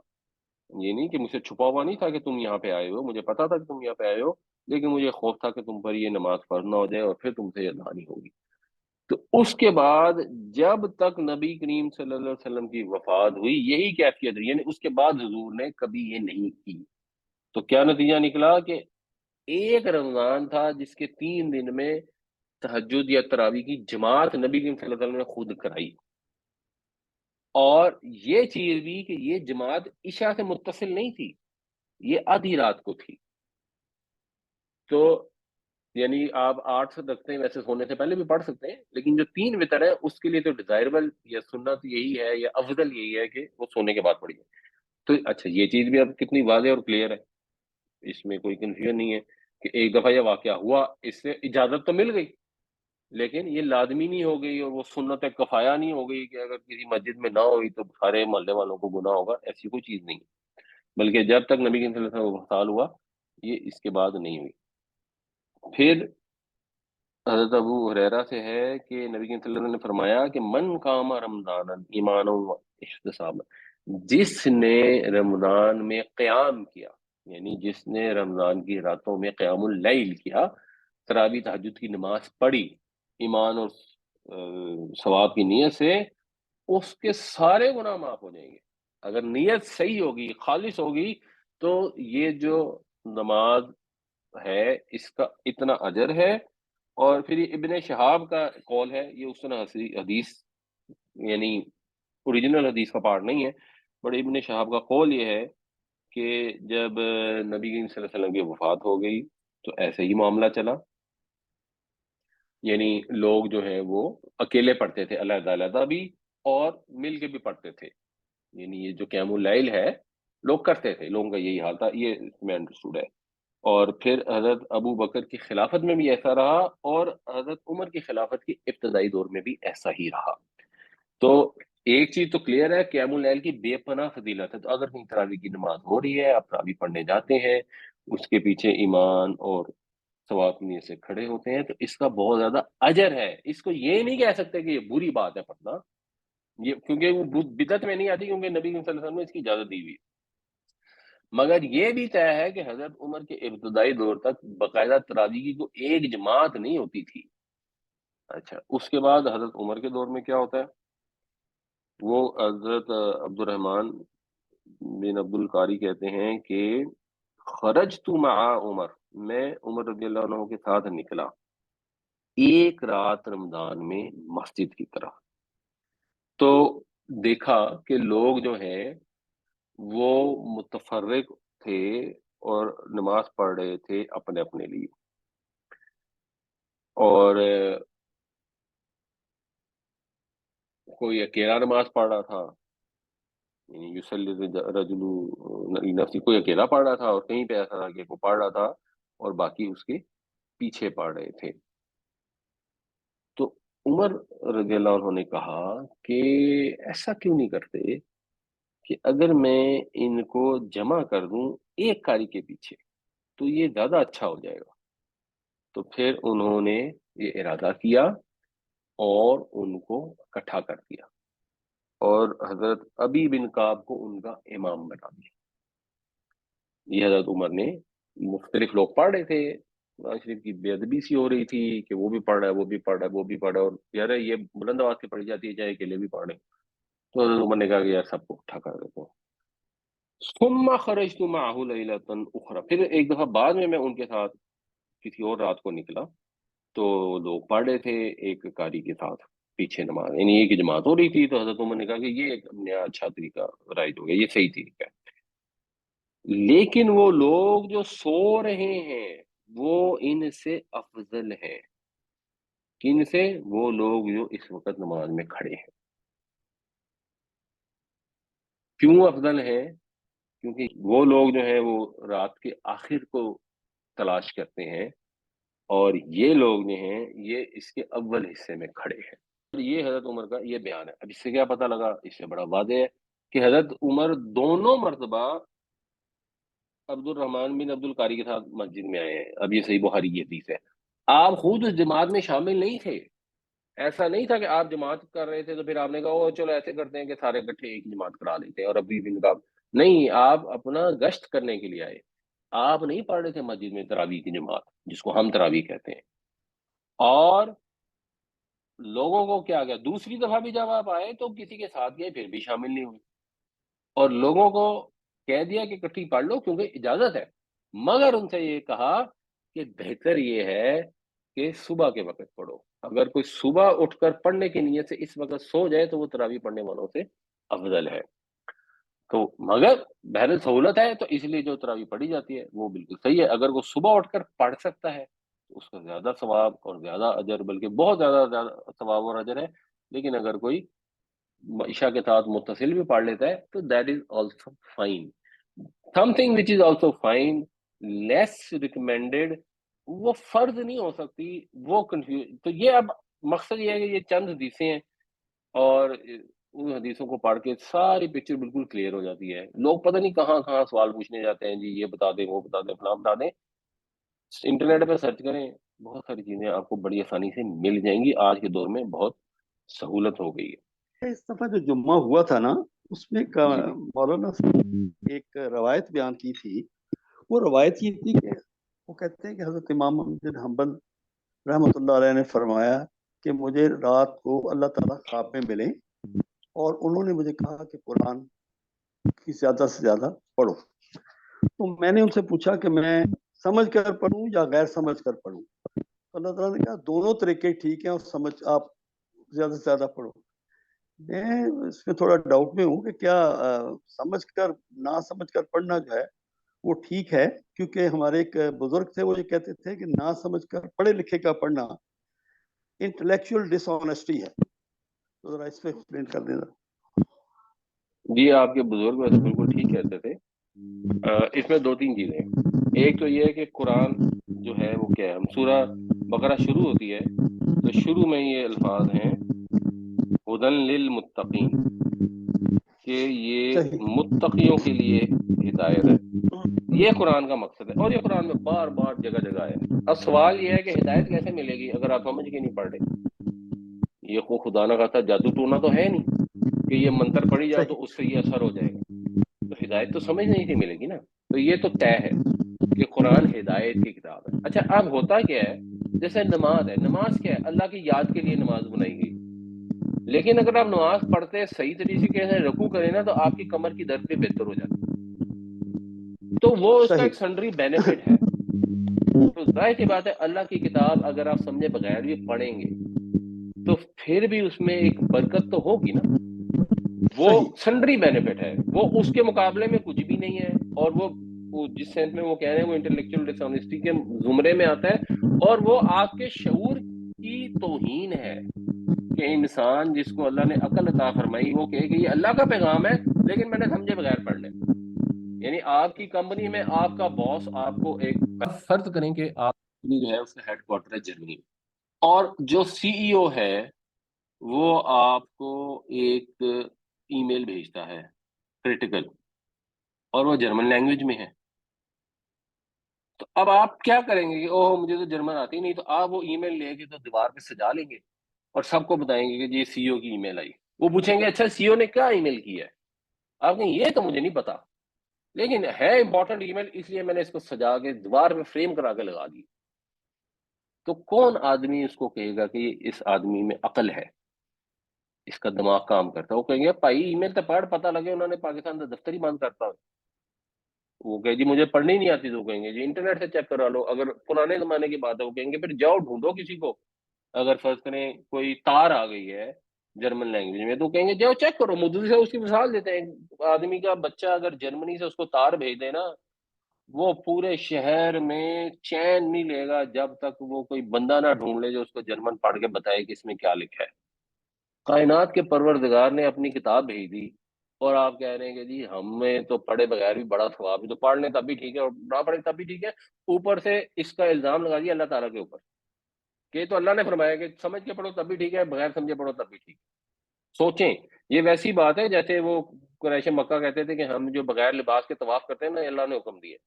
یہ نہیں کہ مجھ سے چھپا ہوا نہیں تھا کہ تم یہاں پہ آئے ہو، مجھے پتا تھا کہ تم یہاں پہ آئے ہو، لیکن مجھے خوف تھا کہ تم پر یہ نماز فرض نہ ہو جائے اور پھر تم سے یہ ادا نہیں ہوگی۔ تو اس کے بعد جب تک نبی کریم صلی اللہ علیہ وسلم کی وفات ہوئی یہی کیفیت رہی، یعنی اس کے بعد حضور نے کبھی یہ نہیں کی۔ تو کیا نتیجہ نکلا کہ ایک رمضان تھا جس کے 3 دن میں تہجد یا تراویح کی جماعت نبی کریم صلی اللہ علیہ وسلم نے خود کرائی، اور یہ چیز بھی کہ یہ جماعت عشاء سے متصل نہیں تھی، یہ آدھی رات کو تھی۔ تو یعنی آپ 8 سے رکھتے ہیں، ویسے سونے سے پہلے بھی پڑھ سکتے ہیں، لیکن جو 3 وتر ہے اس کے لیے تو ڈیزائربل یا سنت یہی ہے یا افضل یہی ہے کہ وہ سونے کے بعد پڑھی جائے۔ تو اچھا یہ چیز بھی اب کتنی واضح اور کلیئر ہے، اس میں کوئی کنفیوژن نہیں ہے کہ ایک دفعہ یہ واقعہ ہوا، اس سے اجازت تو مل گئی، لیکن یہ لازمی نہیں ہو گئی اور وہ سنت کفایہ نہیں ہو گئی کہ اگر کسی مسجد میں نہ ہوئی تو سارے محلے والوں کو گناہ ہوگا، ایسی کوئی چیز نہیں، بلکہ جب تک نبی صلی اللہ علیہ وسلم وصال ہوا یہ اس کے بعد نہیں ہوئی۔ پھر حضرت ابو ہریرہ سے ہے کہ نبی صلی اللہ علیہ وسلم نے فرمایا کہ من قام رمضان ایمان و احتساب، جس نے رمضان میں قیام کیا، یعنی جس نے رمضان کی راتوں میں قیام اللیل کیا، تراویح تہجد کی نماز پڑھی ایمان اور ثواب کی نیت سے، اس کے سارے گناہ معاف ہو جائیں گے۔ اگر نیت صحیح ہوگی، خالص ہوگی، تو یہ جو نماز ہے اس کا اتنا اجر ہے۔ اور پھر یہ ابن شہاب کا قول ہے، یہ اس نے حدیث یعنی اوریجنل حدیث کا پارٹ نہیں ہے، بٹ ابن شہاب کا قول یہ ہے کہ جب نبی کریم صلی اللہ علیہ وسلم کی وفات ہو گئی تو ایسے ہی معاملہ چلا، یعنی لوگ جو ہیں وہ اکیلے پڑھتے تھے، علیحدہ علیحدہ بھی اور مل کے بھی پڑھتے تھے، یعنی یہ جو قیام اللیل ہے لوگ کرتے تھے، لوگوں کا یہی حال تھا، یہ اس میں انڈرسٹوڈ ہے۔ اور پھر حضرت ابو بکر کی خلافت میں بھی ایسا رہا، اور حضرت عمر کی خلافت کی ابتدائی دور میں بھی ایسا ہی رہا۔ تو ایک چیز تو کلیئر ہے، قیام اللیل کی بے پناہ فضیلت ہے۔ تو اگر کہیں تراویح کی نماز ہو رہی ہے، آپ تراویح پڑھنے جاتے ہیں، اس کے پیچھے ایمان اور ثواب کی نیت سے کھڑے ہوتے ہیں، تو اس کا بہت زیادہ اجر ہے۔ اس کو یہ نہیں کہہ سکتے کہ یہ بری بات ہے پڑھنا، یہ کیونکہ وہ بدعت میں نہیں آتی، کیونکہ نبی صلی اللہ علیہ وسلم نے اس کی اجازت دی ہوئی ہے۔ مگر یہ بھی طے ہے کہ حضرت عمر کے ابتدائی دور تک باقاعدہ تراویح کی کوئی ایک جماعت نہیں ہوتی تھی۔ اچھا اس کے بعد حضرت عمر کے دور میں کیا ہوتا ہے؟ وہ حضرت عبد الرحمن بن عبد القاری کہتے ہیں کہ خرجت مع عمر، میں عمر رضی اللہ عنہ کے ساتھ نکلا ایک رات رمضان میں مسجد کی طرف، تو دیکھا کہ لوگ جو ہیں وہ متفرق تھے اور نماز پڑھ رہے تھے اپنے اپنے لیے، اور کوئی اکیلا نماز پڑھ رہا تھا، یعنی یصلی الرجل لنفسہ، کوئی اکیلا پڑھ رہا تھا، اور کہیں پہ ایسا تھا کہ وہ پڑھ رہا تھا اور باقی اس کے پیچھے پڑھ رہے تھے۔ تو عمر رضی اللہ عنہ نے کہا کہ ایسا کیوں نہیں کرتے کہ اگر میں ان کو جمع کر دوں ایک قاری کے پیچھے تو یہ زیادہ اچھا ہو جائے گا۔ تو پھر انہوں نے یہ ارادہ کیا اور ان کو اکٹھا کر دیا، اور حضرت ابی بن کعب کو ان کا امام بنا دیا۔ یہ حضرت عمر نے، مختلف لوگ پڑھ رہے تھے، قرآن شریف کی بے ادبی سی ہو رہی تھی کہ وہ بھی پڑھ رہا ہے، وہ بھی پڑھ رہا ہے، وہ بھی پڑھ رہا ہے، اور یار یہ بلند آواز سے پڑھی جاتی ہے چاہے اکیلے بھی پڑھ رہے ہیں۔ تو حضرت عمر نے کہا کہ یار سب کو اکٹھا کر دیتے ہیں۔ ثم خرجت معه ليلة اخرى، پھر ایک دفعہ بعد میں ان کے ساتھ کسی اور رات کو نکلا، تو لوگ پڑھ رہے تھے ایک قاری کے ساتھ پیچھے نماز، یعنی ایک جماعت ہو رہی تھی۔ تو حضرت عمر نے کہا کہ یہ ایک نیا اچھا طریقہ رائج ہو گیا، یہ صحیح طریقہ ہے، لیکن وہ لوگ جو سو رہے ہیں وہ ان سے افضل ہیں۔ کن سے؟ وہ لوگ جو اس وقت نماز میں کھڑے ہیں۔ کیوں افضل ہیں؟ کیونکہ وہ لوگ جو ہیں وہ رات کے آخر کو تلاش کرتے ہیں، اور یہ لوگ جو ہیں یہ اس کے اول حصے میں کھڑے ہیں۔ یہ حضرت عمر کا یہ بیان ہے۔ اب اس سے کیا پتہ لگا؟ اس سے بڑا واضح ہے کہ حضرت عمر دونوں مرتبہ عبد الرحمن بن عبد القاری کے ساتھ مسجد میں آئے ہیں۔ اب یہ صحیح بخاری کی حدیث ہے، آپ خود اس جماعت میں شامل نہیں تھے. ایسا نہیں تھا کہ آپ جماعت کر رہے تھے تو پھر آپ نے کہا چلو ایسے کرتے ہیں کہ سارے اکٹھے ایک جماعت کرا لیتے ہیں اور ابھی بھی نکاب. نہیں، آپ اپنا گشت کرنے کے لیے آئے. آپ نہیں پڑھ رہے تھے مسجد میں تراویح کی جماعت جس کو ہم تراویح کہتے ہیں. اور لوگوں کو کیا گیا، دوسری دفعہ بھی جب آپ آئے تو کسی کے ساتھ گئے پھر بھی شامل نہیں ہوئے اور لوگوں کو کہہ دیا کہ اکٹھی پڑھ لو کیونکہ اجازت ہے. مگر ان سے یہ کہا کہ بہتر یہ ہے کہ صبح کے وقت پڑھو. اگر کوئی صبح اٹھ کر پڑھنے کی نیت سے اس وقت سو جائے تو وہ تراویح پڑھنے والوں سے افضل ہے. تو مگر بہرحال سہولت ہے تو اس لیے جو تراویح پڑھی جاتی ہے وہ بالکل صحیح ہے. اگر وہ صبح اٹھ کر پڑھ سکتا ہے تو اس کا زیادہ ثواب اور زیادہ اجر، بلکہ بہت زیادہ ثواب اور اجر ہے. لیکن اگر کوئی عشاء کے ساتھ متصل بھی پڑھ لیتا ہے تو that is also fine. Something which is also fine, less recommended. وہ فرض نہیں ہو سکتی، وہ کنفیوز. تو یہ اب مقصد یہ ہے کہ یہ چند حدیثیں ہیں اور ان حدیثوں کو پڑھ کے ساری پکچر بالکل کلیئر ہو جاتی ہے. لوگ پتہ نہیں کہاں کہاں سوال پوچھنے جاتے ہیں، جی یہ بتا دیں، وہ بتا دیں، فلاں بتا دیں. انٹرنیٹ پہ سرچ کریں، بہت ساری چیزیں آپ کو بڑی آسانی سے مل جائیں گی. آج کے دور میں بہت سہولت ہو گئی ہے. اس دفعہ جو جمعہ ہوا تھا نا، اس میں جی مولانا صاحب ایک روایت بیان کی تھی. وہ روایت یہ تھی کہ وہ کہتے ہیں کہ حضرت امام احمد بن حنبل رحمۃ اللہ علیہ نے فرمایا کہ مجھے رات کو اللہ تعالیٰ خواب میں ملے اور انہوں نے مجھے کہا کہ قرآن کی زیادہ سے زیادہ پڑھو. تو میں نے ان سے پوچھا کہ میں سمجھ کر پڑھوں یا غیر سمجھ کر پڑھوں. تو اللہ تعالیٰ نے کہا دونوں طریقے ٹھیک ہیں اور سمجھ آپ زیادہ سے زیادہ پڑھو. میں اس میں تھوڑا ڈاؤٹ میں ہوں کہ کیا سمجھ کر نہ سمجھ کر پڑھنا جو ہے وہ ٹھیک ہے، کیونکہ ہمارے ایک بزرگ تھے وہ یہ کہتے تھے کہ نہ سمجھ کر پڑھے لکھے کا پڑھنا انٹلیکچوئل ڈس آنیسٹی ہے. تو ذرا اس پہ ایکسپلین کر دینا. جی آپ کے بزرگ ویسے بالکل ٹھیک کہتے تھے. اس میں دو تین چیزیں ہیں. ایک تو یہ ہے کہ قرآن جو ہے وہ کیا ہے، ہم سورہ بقرہ شروع ہوتی ہے تو شروع میں یہ الفاظ ہیں ہدن للمتقین، کہ یہ صحیح. متقیوں کے لیے ہدایت ہے. یہ قرآن کا مقصد ہے اور یہ قرآن میں بار بار جگہ جگہ ہے. اب سوال یہ ہے کہ ہدایت کیسے ملے گی اگر آپ سمجھ کے نہیں پڑھ رہے. یہ خدا نہ کہتا جادو ٹونا تو ہے نہیں کہ یہ منتر پڑھی جاؤ صحیح. تو اس سے یہ اثر ہو جائے گا. تو ہدایت تو سمجھ نہیں سے ملے گی نا. تو یہ تو طے ہے کہ قرآن ہدایت کی کتاب ہے. اچھا اب ہوتا کیا ہے، جیسے نماز ہے، نماز کیا ہے، اللہ کی یاد کے لیے نماز بنائی گئی. لیکن اگر آپ نماز پڑھتے صحیح طریقے سے رکوع کریں نا تو آپ کی کمر کی درد بھی بہتر ہو جاتی ہے. تو وہ اس کا صحیح. ایک سنڈری بینیفٹ ہے. تو ظاہر سی بات ہے اللہ کی کتاب اگر آپ سمجھے بغیر بھی پڑھیں گے تو پھر بھی اس میں ایک برکت تو ہوگی نا. وہ صحیح. سنڈری بینیفٹ ہے، وہ اس کے مقابلے میں کچھ بھی نہیں ہے. اور وہ جس سینس میں وہ کہہ رہے ہیں وہ انٹلیکچوئل ڈس آنیسٹی کے زمرے میں آتا ہے اور وہ آپ کے شعور کی توہین ہے کہ انسان جس کو اللہ نے عقل عطا فرمائی وہ کہے کہ یہ اللہ کا پیغام ہے لیکن میں نے سمجھے بغیر پڑھ لیا. یعنی آپ کی کمپنی میں آپ کا باس آپ کو ایک فرض کریں کہ آپ جو ہے اس کا ہیڈ کوارٹر ہے جرمنی اور جو سی ای او ہے وہ آپ کو ایک ای میل بھیجتا ہے کریٹیکل اور وہ جرمن لینگویج میں ہے. تو اب آپ کیا کریں گے کہ اوہ مجھے تو جرمن آتی نہیں، تو آپ وہ ای میل لے کے تو دیوار پہ سجا لیں گے اور سب کو بتائیں گے کہ یہ سی او کی ای میل آئی. وہ پوچھیں گے اچھا سی او نے کیا ای میل کی ہے، آپ کہیں یہ تو مجھے نہیں پتا لیکن ہے امپورٹنٹ ای میل اس لیے میں نے اس کو سجا کے دیوار پہ فریم کرا کے لگا دی. تو کون آدمی اس کو کہے گا کہ اس آدمی میں عقل ہے، اس کا دماغ کام کرتا ہے؟ وہ کہیں گے بھائی ای میل تو پڑھ پتہ لگے انہوں نے پاکستان کا دفتر ہی بند کرتا ہو. وہ کہے جی مجھے پڑھنی نہیں آتی تو کہیں گے جی انٹرنیٹ سے چیک کرا لو. اگر پرانے زمانے کی بات ہے وہ کہیں گے پھر جاؤ ڈھونڈو کسی کو. اگر فرض کریں کوئی تار آ گئی ہے جرمن لینگویج میں تو کہیں گے جاؤ چیک کرو. مدد سے اس کی مثال دیتے ہیں، آدمی کا بچہ اگر جرمنی سے اس کو تار بھیج دے نا وہ پورے شہر میں چین نہیں لے گا جب تک وہ کوئی بندہ نہ ڈھونڈ لے جو اس کو جرمن پڑھ کے بتائے کہ اس میں کیا لکھا ہے. کائنات کے پروردگار نے اپنی کتاب بھیج دی اور آپ کہہ رہے ہیں کہ جی ہمیں تو پڑھے بغیر بھی بڑا ثواب ہے، تو پڑھ لیں تب بھی ٹھیک ہے اور نہ پڑھیں تب بھی ٹھیک ہے. اوپر سے اس کا الزام لگا دیا اللہ تعالیٰ کے اوپر کہ تو اللہ نے فرمایا کہ سمجھ کے پڑھو تب بھی ٹھیک ہے، بغیر سمجھے پڑھو تب بھی ٹھیک ہے. سوچیں یہ ویسی بات ہے جیسے وہ قریش مکہ کہتے تھے کہ ہم جو بغیر لباس کے طواف کرتے ہیں نا اللہ نے حکم دیا.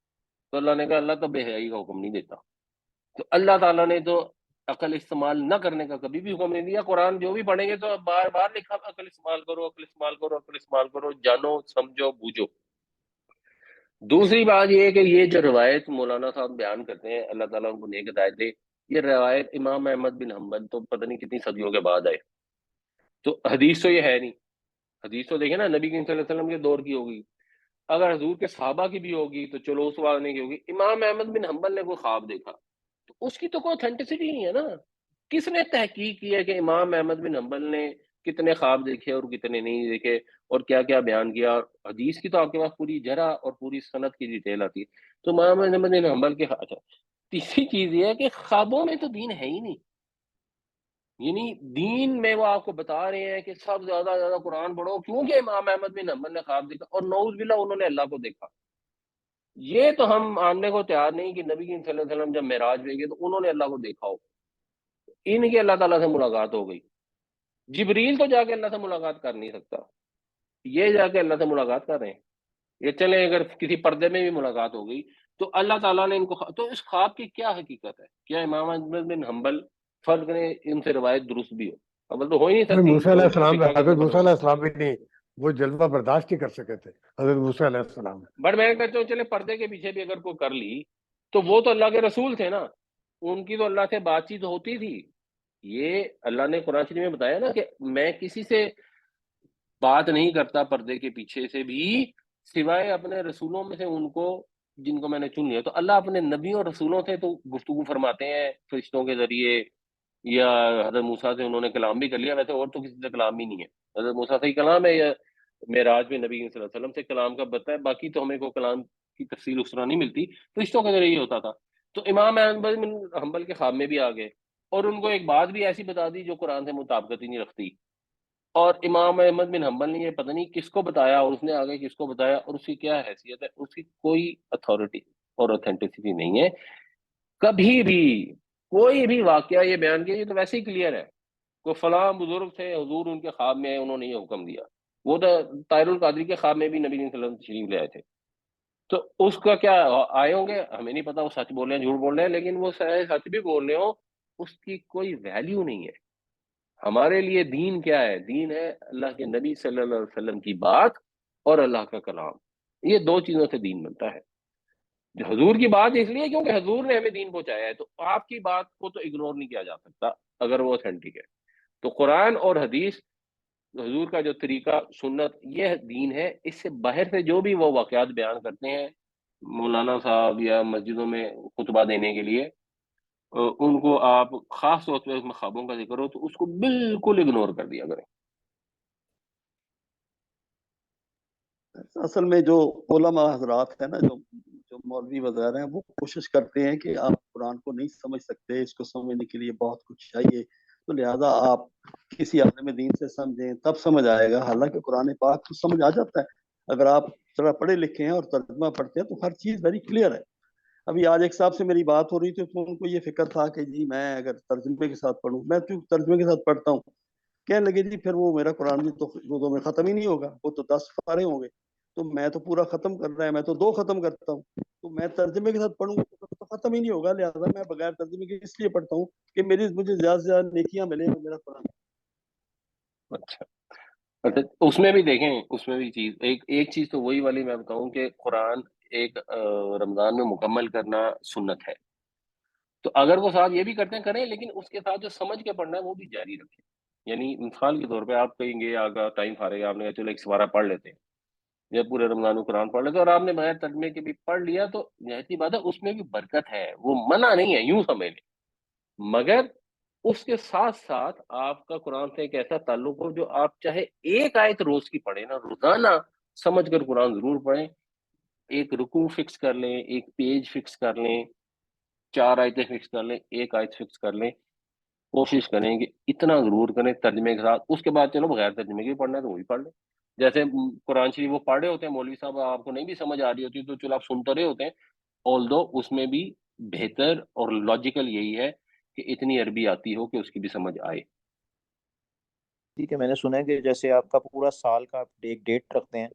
تو اللہ نے کہا اللہ تو بے حیائی کا حکم نہیں دیتا. تو اللہ تعالیٰ نے تو عقل استعمال نہ کرنے کا کبھی بھی حکم نہیں دیا. قرآن جو بھی پڑھیں گے تو بار بار لکھا عقل استعمال کرو، عقل استعمال کرو، عقل استعمال کرو، جانو سمجھو بوجھو. دوسری بات یہ ہے کہ یہ جو روایت مولانا صاحب بیان کرتے ہیں، اللہ تعالیٰ ان کو نیک ہدایت دے، یہ روایت امام احمد بن حنبل تو پتہ نہیں کتنی صدیوں کے بعد آئے. تو حدیث تو یہ ہے نہیں. حدیث تو دیکھیں نا نبی کریم صلی اللہ علیہ وسلم کے دور کی ہوگی، اگر حضور کے صحابہ کی بھی ہوگی تو چلو اس واقعے کی ہوگی. امام احمد بن حنبل نے کوئی خواب دیکھا تو اس کی تو کوئی اتھینٹسٹی نہیں ہے نا. کس نے تحقیق کی ہے کہ امام احمد بن حنبل نے کتنے خواب دیکھے اور کتنے نہیں دیکھے اور کیا کیا بیان کیا؟ حدیث کی تو آپ کے پاس پوری جرح اور پوری سند کی ڈیٹیل آتی ہے. تو امام احمد بن حنبل کے اچھا، تیسری چیز یہ ہے کہ خوابوں میں تو دین ہے ہی نہیں. یعنی دین میں وہ آپ کو بتا رہے ہیں کہ سب زیادہ زیادہ قرآن پڑھو کیونکہ امام احمد بن حنبل نے خواب دیکھا اور نعوذ باللہ انہوں نے اللہ کو دیکھا. یہ تو ہم ماننے کو تیار نہیں کہ نبی کریم صلی اللہ علیہ وسلم جب معراج پہ گئے تو انہوں نے اللہ کو دیکھا ہو. ان کی اللہ تعالیٰ سے ملاقات ہو گئی. جبریل تو جا کے اللہ سے ملاقات کر نہیں سکتا، یہ جا کے اللہ سے ملاقات کر رہے ہیں. یہ چلیں اگر کسی پردے میں بھی ملاقات ہو گئی تو اللہ تعالیٰ نے ان کو تو اس خواب کی کیا حقیقت ہے؟ کیا امام احمد بن حنبل فرض کریں ان سے روایت درست بھی ہو؟ اول تو ہو ہی نہیں سکتی، موسیٰ علیہ تو السلام فقہ کے حضرت اوپر موسیٰ علیہ السلام بھی نہیں، وہ جلوہ برداشت ہی کر سکے تھے حضرت موسیٰ علیہ السلام. بٹ میں کہتا ہوں چلے پردے کے پیچھے بھی اگر کوئی کر لی تو وہ تو اللہ کے رسول تھے نا، ان کی تو اللہ سے بات چیت ہوتی تھی. یہ اللہ نے قرآن شریف میں بتایا نا کہ میں کسی سے بات نہیں کرتا پردے کے پیچھے سے بھی سوائے اپنے رسولوں میں سے ان کو جن کو میں نے چن لیا. تو اللہ اپنے نبیوں اور رسولوں سے تو گفتگو فرماتے ہیں فرشتوں کے ذریعے، یا حضرت موسیٰ سے انہوں نے کلام بھی کر لیا. ویسے اور تو کسی سے کلام ہی نہیں ہے. حضرت موسیٰ سے ہی کلام ہے یا معراج میں نبی صلی اللہ علیہ وسلم سے کلام کا بتا ہے. باقی تو ہمیں کو کلام کی تفصیل اس طرح نہیں ملتی، فرشتوں کے ذریعے ہی ہوتا تھا. تو امام احمد بن حنبل کے خواب میں بھی آ گئے اور ان کو ایک بات بھی ایسی بتا دی جو قرآن سے مطابقت ہی نہیں رکھتی. اور امام احمد بن حنبل نے یہ پتہ نہیں کس کو بتایا اور اس نے آگے کس کو بتایا اور اس کی کیا حیثیت ہے، اس کی کوئی اتھارٹی اور اوتھینٹسٹی نہیں ہے. کبھی بھی کوئی بھی واقعہ یہ بیان کیا، یہ تو ویسے ہی کلیئر ہے. کوئی فلاں بزرگ تھے حضور ان کے خواب میں انہوں نے یہ حکم دیا. وہ تو طاہر القادری کے خواب میں بھی نبی صلی اللہ علیہ وسلم تشریف لے آئے تھے. تو اس کا کیا آئے ہوں گے ہمیں نہیں پتا، وہ سچ بول رہے ہیں جھوٹ بول رہے ہیں، لیکن وہ سچ بھی بول رہے ہوں اس کی کوئی ویلیو نہیں ہے. ہمارے لیے دین کیا ہے؟ دین ہے اللہ کے نبی صلی اللہ علیہ وسلم کی بات اور اللہ کا کلام. یہ دو چیزوں سے دین بنتا ہے. جو حضور کی بات اس لیے کیونکہ حضور نے ہمیں دین پہنچایا ہے، تو آپ کی بات کو تو اگنور نہیں کیا جا سکتا اگر وہ اوتھینٹک ہے. تو قرآن اور حدیث حضور کا جو طریقہ سنت یہ دین ہے. اس سے باہر سے جو بھی وہ واقعات بیان کرتے ہیں مولانا صاحب یا مسجدوں میں خطبہ دینے کے لیے، ان کو آپ خاص طور پہ اس میں خوابوں کا ذکر ہو تو اس کو بالکل اگنور کر دیا کریں. اصل میں جو علماء حضرات ہیں نا، جو مولوی وغیرہ ہیں، وہ کوشش کرتے ہیں کہ آپ قرآن کو نہیں سمجھ سکتے، اس کو سمجھنے کے لیے بہت کچھ چاہیے، تو لہٰذا آپ کسی عالم دین سے سمجھیں تب سمجھ آئے گا. حالانکہ قرآن پاک تو سمجھ آ جاتا ہے اگر آپ ذرا پڑھے لکھے ہیں اور ترجمہ پڑھتے ہیں تو ہر چیز ویری کلیئر ہے. ابھی آج ایک صاحب سے میری بات ہو رہی تھی تو ان کو یہ فکر تھا کہ جی میں اگر ترجمے کے ساتھ پڑھوں، میں تو ترجمے کے ساتھ پڑھتا ہوں، کہنے لگے جی پھر وہ میرا قرآن بھی تو اردو میں ختم ہی نہیں ہوگا، وہ تو 10 پارے ہوں گے، تو میں تو پورا ختم کر رہا ہے، میں تو 2 ختم کرتا ہوں، تو میں ترجمے کے ساتھ پڑھوں گا تو ختم ہی نہیں ہوگا. لہٰذا میں بغیر ترجمے کے اس لیے پڑھتا ہوں کہ مجھے زیادہ سے زیادہ نیکیاں ملیں اور میرا قرآن. اچھا اس میں بھی دیکھیں، اس میں بھی چیز ایک چیز تو وہی والی میں بتاؤں کہ قرآن ایک رمضان میں مکمل کرنا سنت ہے. تو اگر وہ ساتھ یہ بھی کرتے ہیں کریں، لیکن اس کے ساتھ جو سمجھ کے پڑھنا ہے وہ بھی جاری رکھیں. یعنی مثال کے طور پہ آپ کہیں گے آگا ٹائم فارغ ہے، آپ نے کہا چلو ایک سوارہ پڑھ لیتے ہیں یا پورے رمضان میں قرآن پڑھ لیتے اور آپ نے بغیر ترجمے کے بھی پڑھ لیا تو ظاہر بات ہے اس میں بھی برکت ہے، وہ منع نہیں ہے یوں سمجھ لیں. مگر اس کے ساتھ ساتھ آپ کا قرآن سے ایک ایسا تعلق ہو جو آپ چاہے ایک آیت روز کی پڑھیں نا، روزانہ سمجھ کر قرآن ضرور پڑھیں. ایک رکوع فکس کر لیں، ایک پیج فکس کر لیں، 4 آیتیں فکس کر لیں، ایک آیت فکس کر لیں. کوشش کریں کہ اتنا ضرور کریں ترجمے کے ساتھ. اس کے بعد چلو بغیر ترجمے کے بھی پڑھنا ہے تو وہ بھی پڑھ لیں. جیسے قرآن شریف وہ پڑھ رہے ہوتے ہیں مولوی صاحب، آپ کو نہیں بھی سمجھ آ رہی ہوتی تو چلو آپ سنتے رہے ہوتے ہیں. آلدو اس میں بھی بہتر اور لاجیکل یہی ہے کہ اتنی عربی آتی ہو کہ اس کی بھی سمجھ آئے. ٹھیک ہے، میں نے سنا ہے کہ جیسے آپ کا پورا سال کا آپ ایک ڈیٹ رکھتے ہیں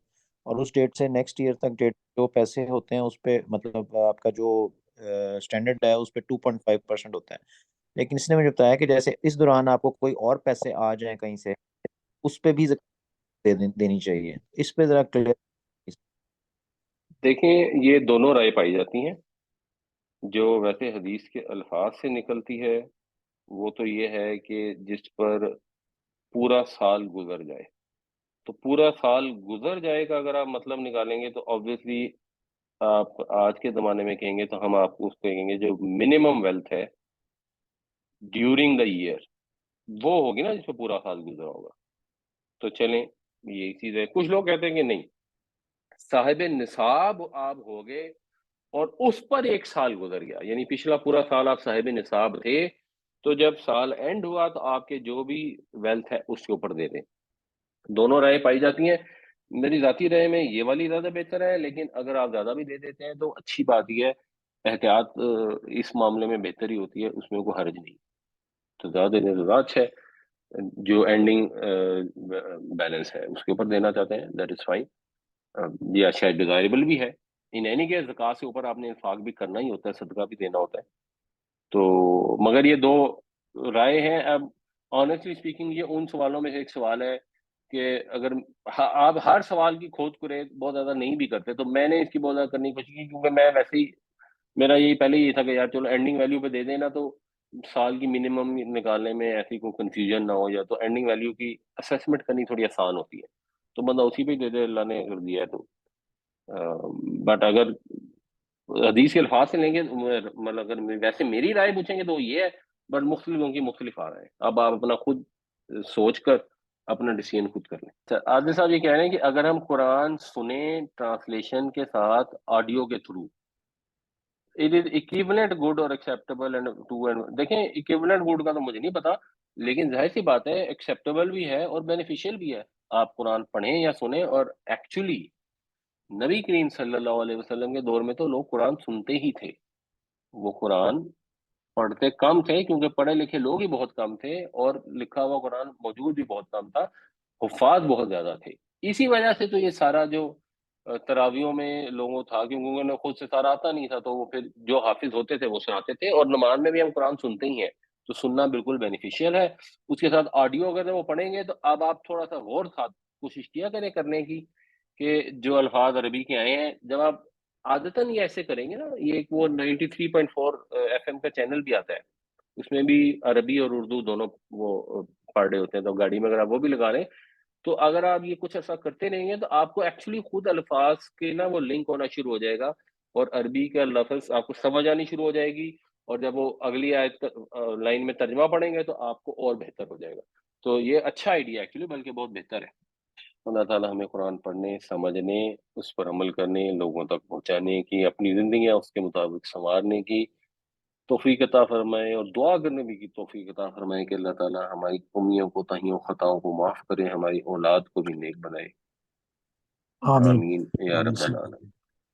اور اس ڈیٹ سے نیکسٹ ایئر تک ڈیٹ جو پیسے ہوتے ہیں اس پہ مطلب آپ کا جو اسٹینڈرڈ ہے اس پہ 2.5% ہوتا ہے. لیکن اس نے مجھے بتایا کہ جیسے اس دوران آپ کو کوئی اور پیسے آ جائیں کہیں سے، اس پہ بھی دینی چاہیے. اس پہ ذرا کلیئر. دیکھیں یہ دونوں رائے پائی جاتی ہیں. جو ویسے حدیث کے الفاظ سے نکلتی ہے وہ تو یہ ہے کہ جس پر پورا سال گزر جائے. تو پورا سال گزر جائے گا اگر آپ مطلب نکالیں گے تو آبویسلی آپ آج کے زمانے میں کہیں گے تو ہم آپ کو اس کو کہیں گے جو منیمم ویلتھ ہے ڈیورنگ دا ایئر وہ ہوگی نا جس پہ پورا سال گزرا ہوگا. تو چلیں یہی چیز ہے. کچھ لوگ کہتے ہیں کہ نہیں، صاحب نصاب آپ ہوگے اور اس پر ایک سال گزر گیا، یعنی پچھلا پورا سال آپ صاحب نصاب تھے، تو جب سال اینڈ ہوا تو آپ کے جو بھی ویلتھ ہے اس کے اوپر دے دیں. دونوں رائے پائی جاتی ہیں. میری ذاتی رائے میں یہ والی زیادہ بہتر ہے، لیکن اگر آپ زیادہ بھی دے دیتے ہیں تو اچھی بات یہ ہے. احتیاط اس معاملے میں بہتر ہی ہوتی ہے، اس میں کوئی حرج نہیں. تو زیادہ دینے تو زیادہ اچھا ہے. جو اینڈنگ بیلنس ہے اس کے اوپر دینا چاہتے ہیں دیٹ از فائن. یہ اچھا ہے، ڈیزائربل بھی ہے. ان اینی کے زکوٰۃ سے اوپر آپ نے انفاق بھی کرنا ہی ہوتا ہے، صدقہ بھی دینا ہوتا ہے. تو مگر یہ دو رائے ہیں. اب آنیسٹلی اسپیکنگ یہ ان سوالوں میں سے ایک سوال ہے کہ اگر آپ ہر سوال کی کھود کرے بہت زیادہ نہیں بھی کرتے، تو میں نے اس کی بہت زیادہ کرنے کی کوشش کی، کیونکہ میں ویسے ہی میرا یہی پہلے یہ تھا کہ یار چلو اینڈنگ ویلیو پہ دے دینا تو سال کی منیمم نکالنے میں ایسی کوئی کنفیوژن نہ ہو، یا تو اینڈنگ ویلیو کی اسیسمنٹ کرنی تھوڑی آسان ہوتی ہے. تو بندہ اسی پہ ہی دے دے، اللہ نے کر دیا ہے تو. بٹ اگر حدیث کے الفاظ سے لیں گے مطلب اگر ویسے میری رائے پوچھیں گے تو یہ ہے. بٹ مختلف لوگوں کی مختلف آ رہے ہیں. اب آپ اپنا خود سوچ کر اپنا ڈیسیژن خود کر لیں. عادل صاحب یہ کہہ رہے ہیں کہ اگر ہم قرآن سنیں ٹرانسلیشن کے ساتھ آڈیو کے through it is equivalent good اور ایکسیپٹیبل اینڈ ٹو اینڈ. دیکھیں اکویولنٹ گڈ کا تو مجھے نہیں پتا، لیکن ظاہر سی بات ہے ایکسیپٹیبل بھی ہے اور بینیفیشیل بھی ہے. آپ قرآن پڑھیں یا سنیں. اور ایکچولی نبی کریم صلی اللہ علیہ وسلم کے دور میں تو لوگ قرآن سنتے ہی تھے، وہ قرآن پڑھتے کم تھے کیونکہ پڑھے لکھے لوگ ہی بہت کم تھے اور لکھا ہوا قرآن موجود بھی بہت کم تھا. حفاظ بہت زیادہ تھے. اسی وجہ سے تو یہ سارا جو تراویوں میں لوگوں تھا، کیونکہ انہیں خود سے سارا آتا نہیں تھا، تو وہ پھر جو حافظ ہوتے تھے وہ سناتے تھے. اور نماز میں بھی ہم قرآن سنتے ہی ہیں، تو سننا بالکل بینیفیشیل ہے. اس کے ساتھ آڈیو اگر وہ پڑھیں گے تو اب آپ تھوڑا سا غور ساتھ کوشش کیا کریں کرنے کی کہ جو الفاظ عربی کے آئے ہیں جب آپ عادتاً یہ ایسے کریں گے نا. یہ ایک وہ 93.4 FM کا چینل بھی آتا ہے، اس میں بھی عربی اور اردو دونوں وہ پڑھ رہے ہوتے ہیں. تو گاڑی میں اگر آپ وہ بھی لگا لیں تو اگر آپ یہ کچھ ایسا کرتے رہیں گے تو آپ کو ایکچولی خود الفاظ کے نا وہ لنک ہونا شروع ہو جائے گا اور عربی کا لفظ آپ کو سمجھ آنی شروع ہو جائے گی. اور جب وہ اگلی آیت لائن میں ترجمہ پڑھیں گے تو آپ کو اور بہتر ہو جائے گا. تو یہ اچھا آئیڈیا ایکچولی، بلکہ بہت بہتر ہے. اللہ تعالیٰ ہمیں قرآن پڑھنے، سمجھنے، اس پر عمل کرنے، لوگوں تک پہنچانے کی، اپنی زندگیاں اس کے مطابق سنوارنے کی توفیق عطا فرمائے. اور دعا کرنے بھی کی توفیق عطا فرمائے کہ اللہ تعالیٰ ہماری کمیوں کو، تہیوں، خطاؤں کو معاف کرے، ہماری اولاد کو بھی نیک بنائے. آمین. آمین یا رب العالمین.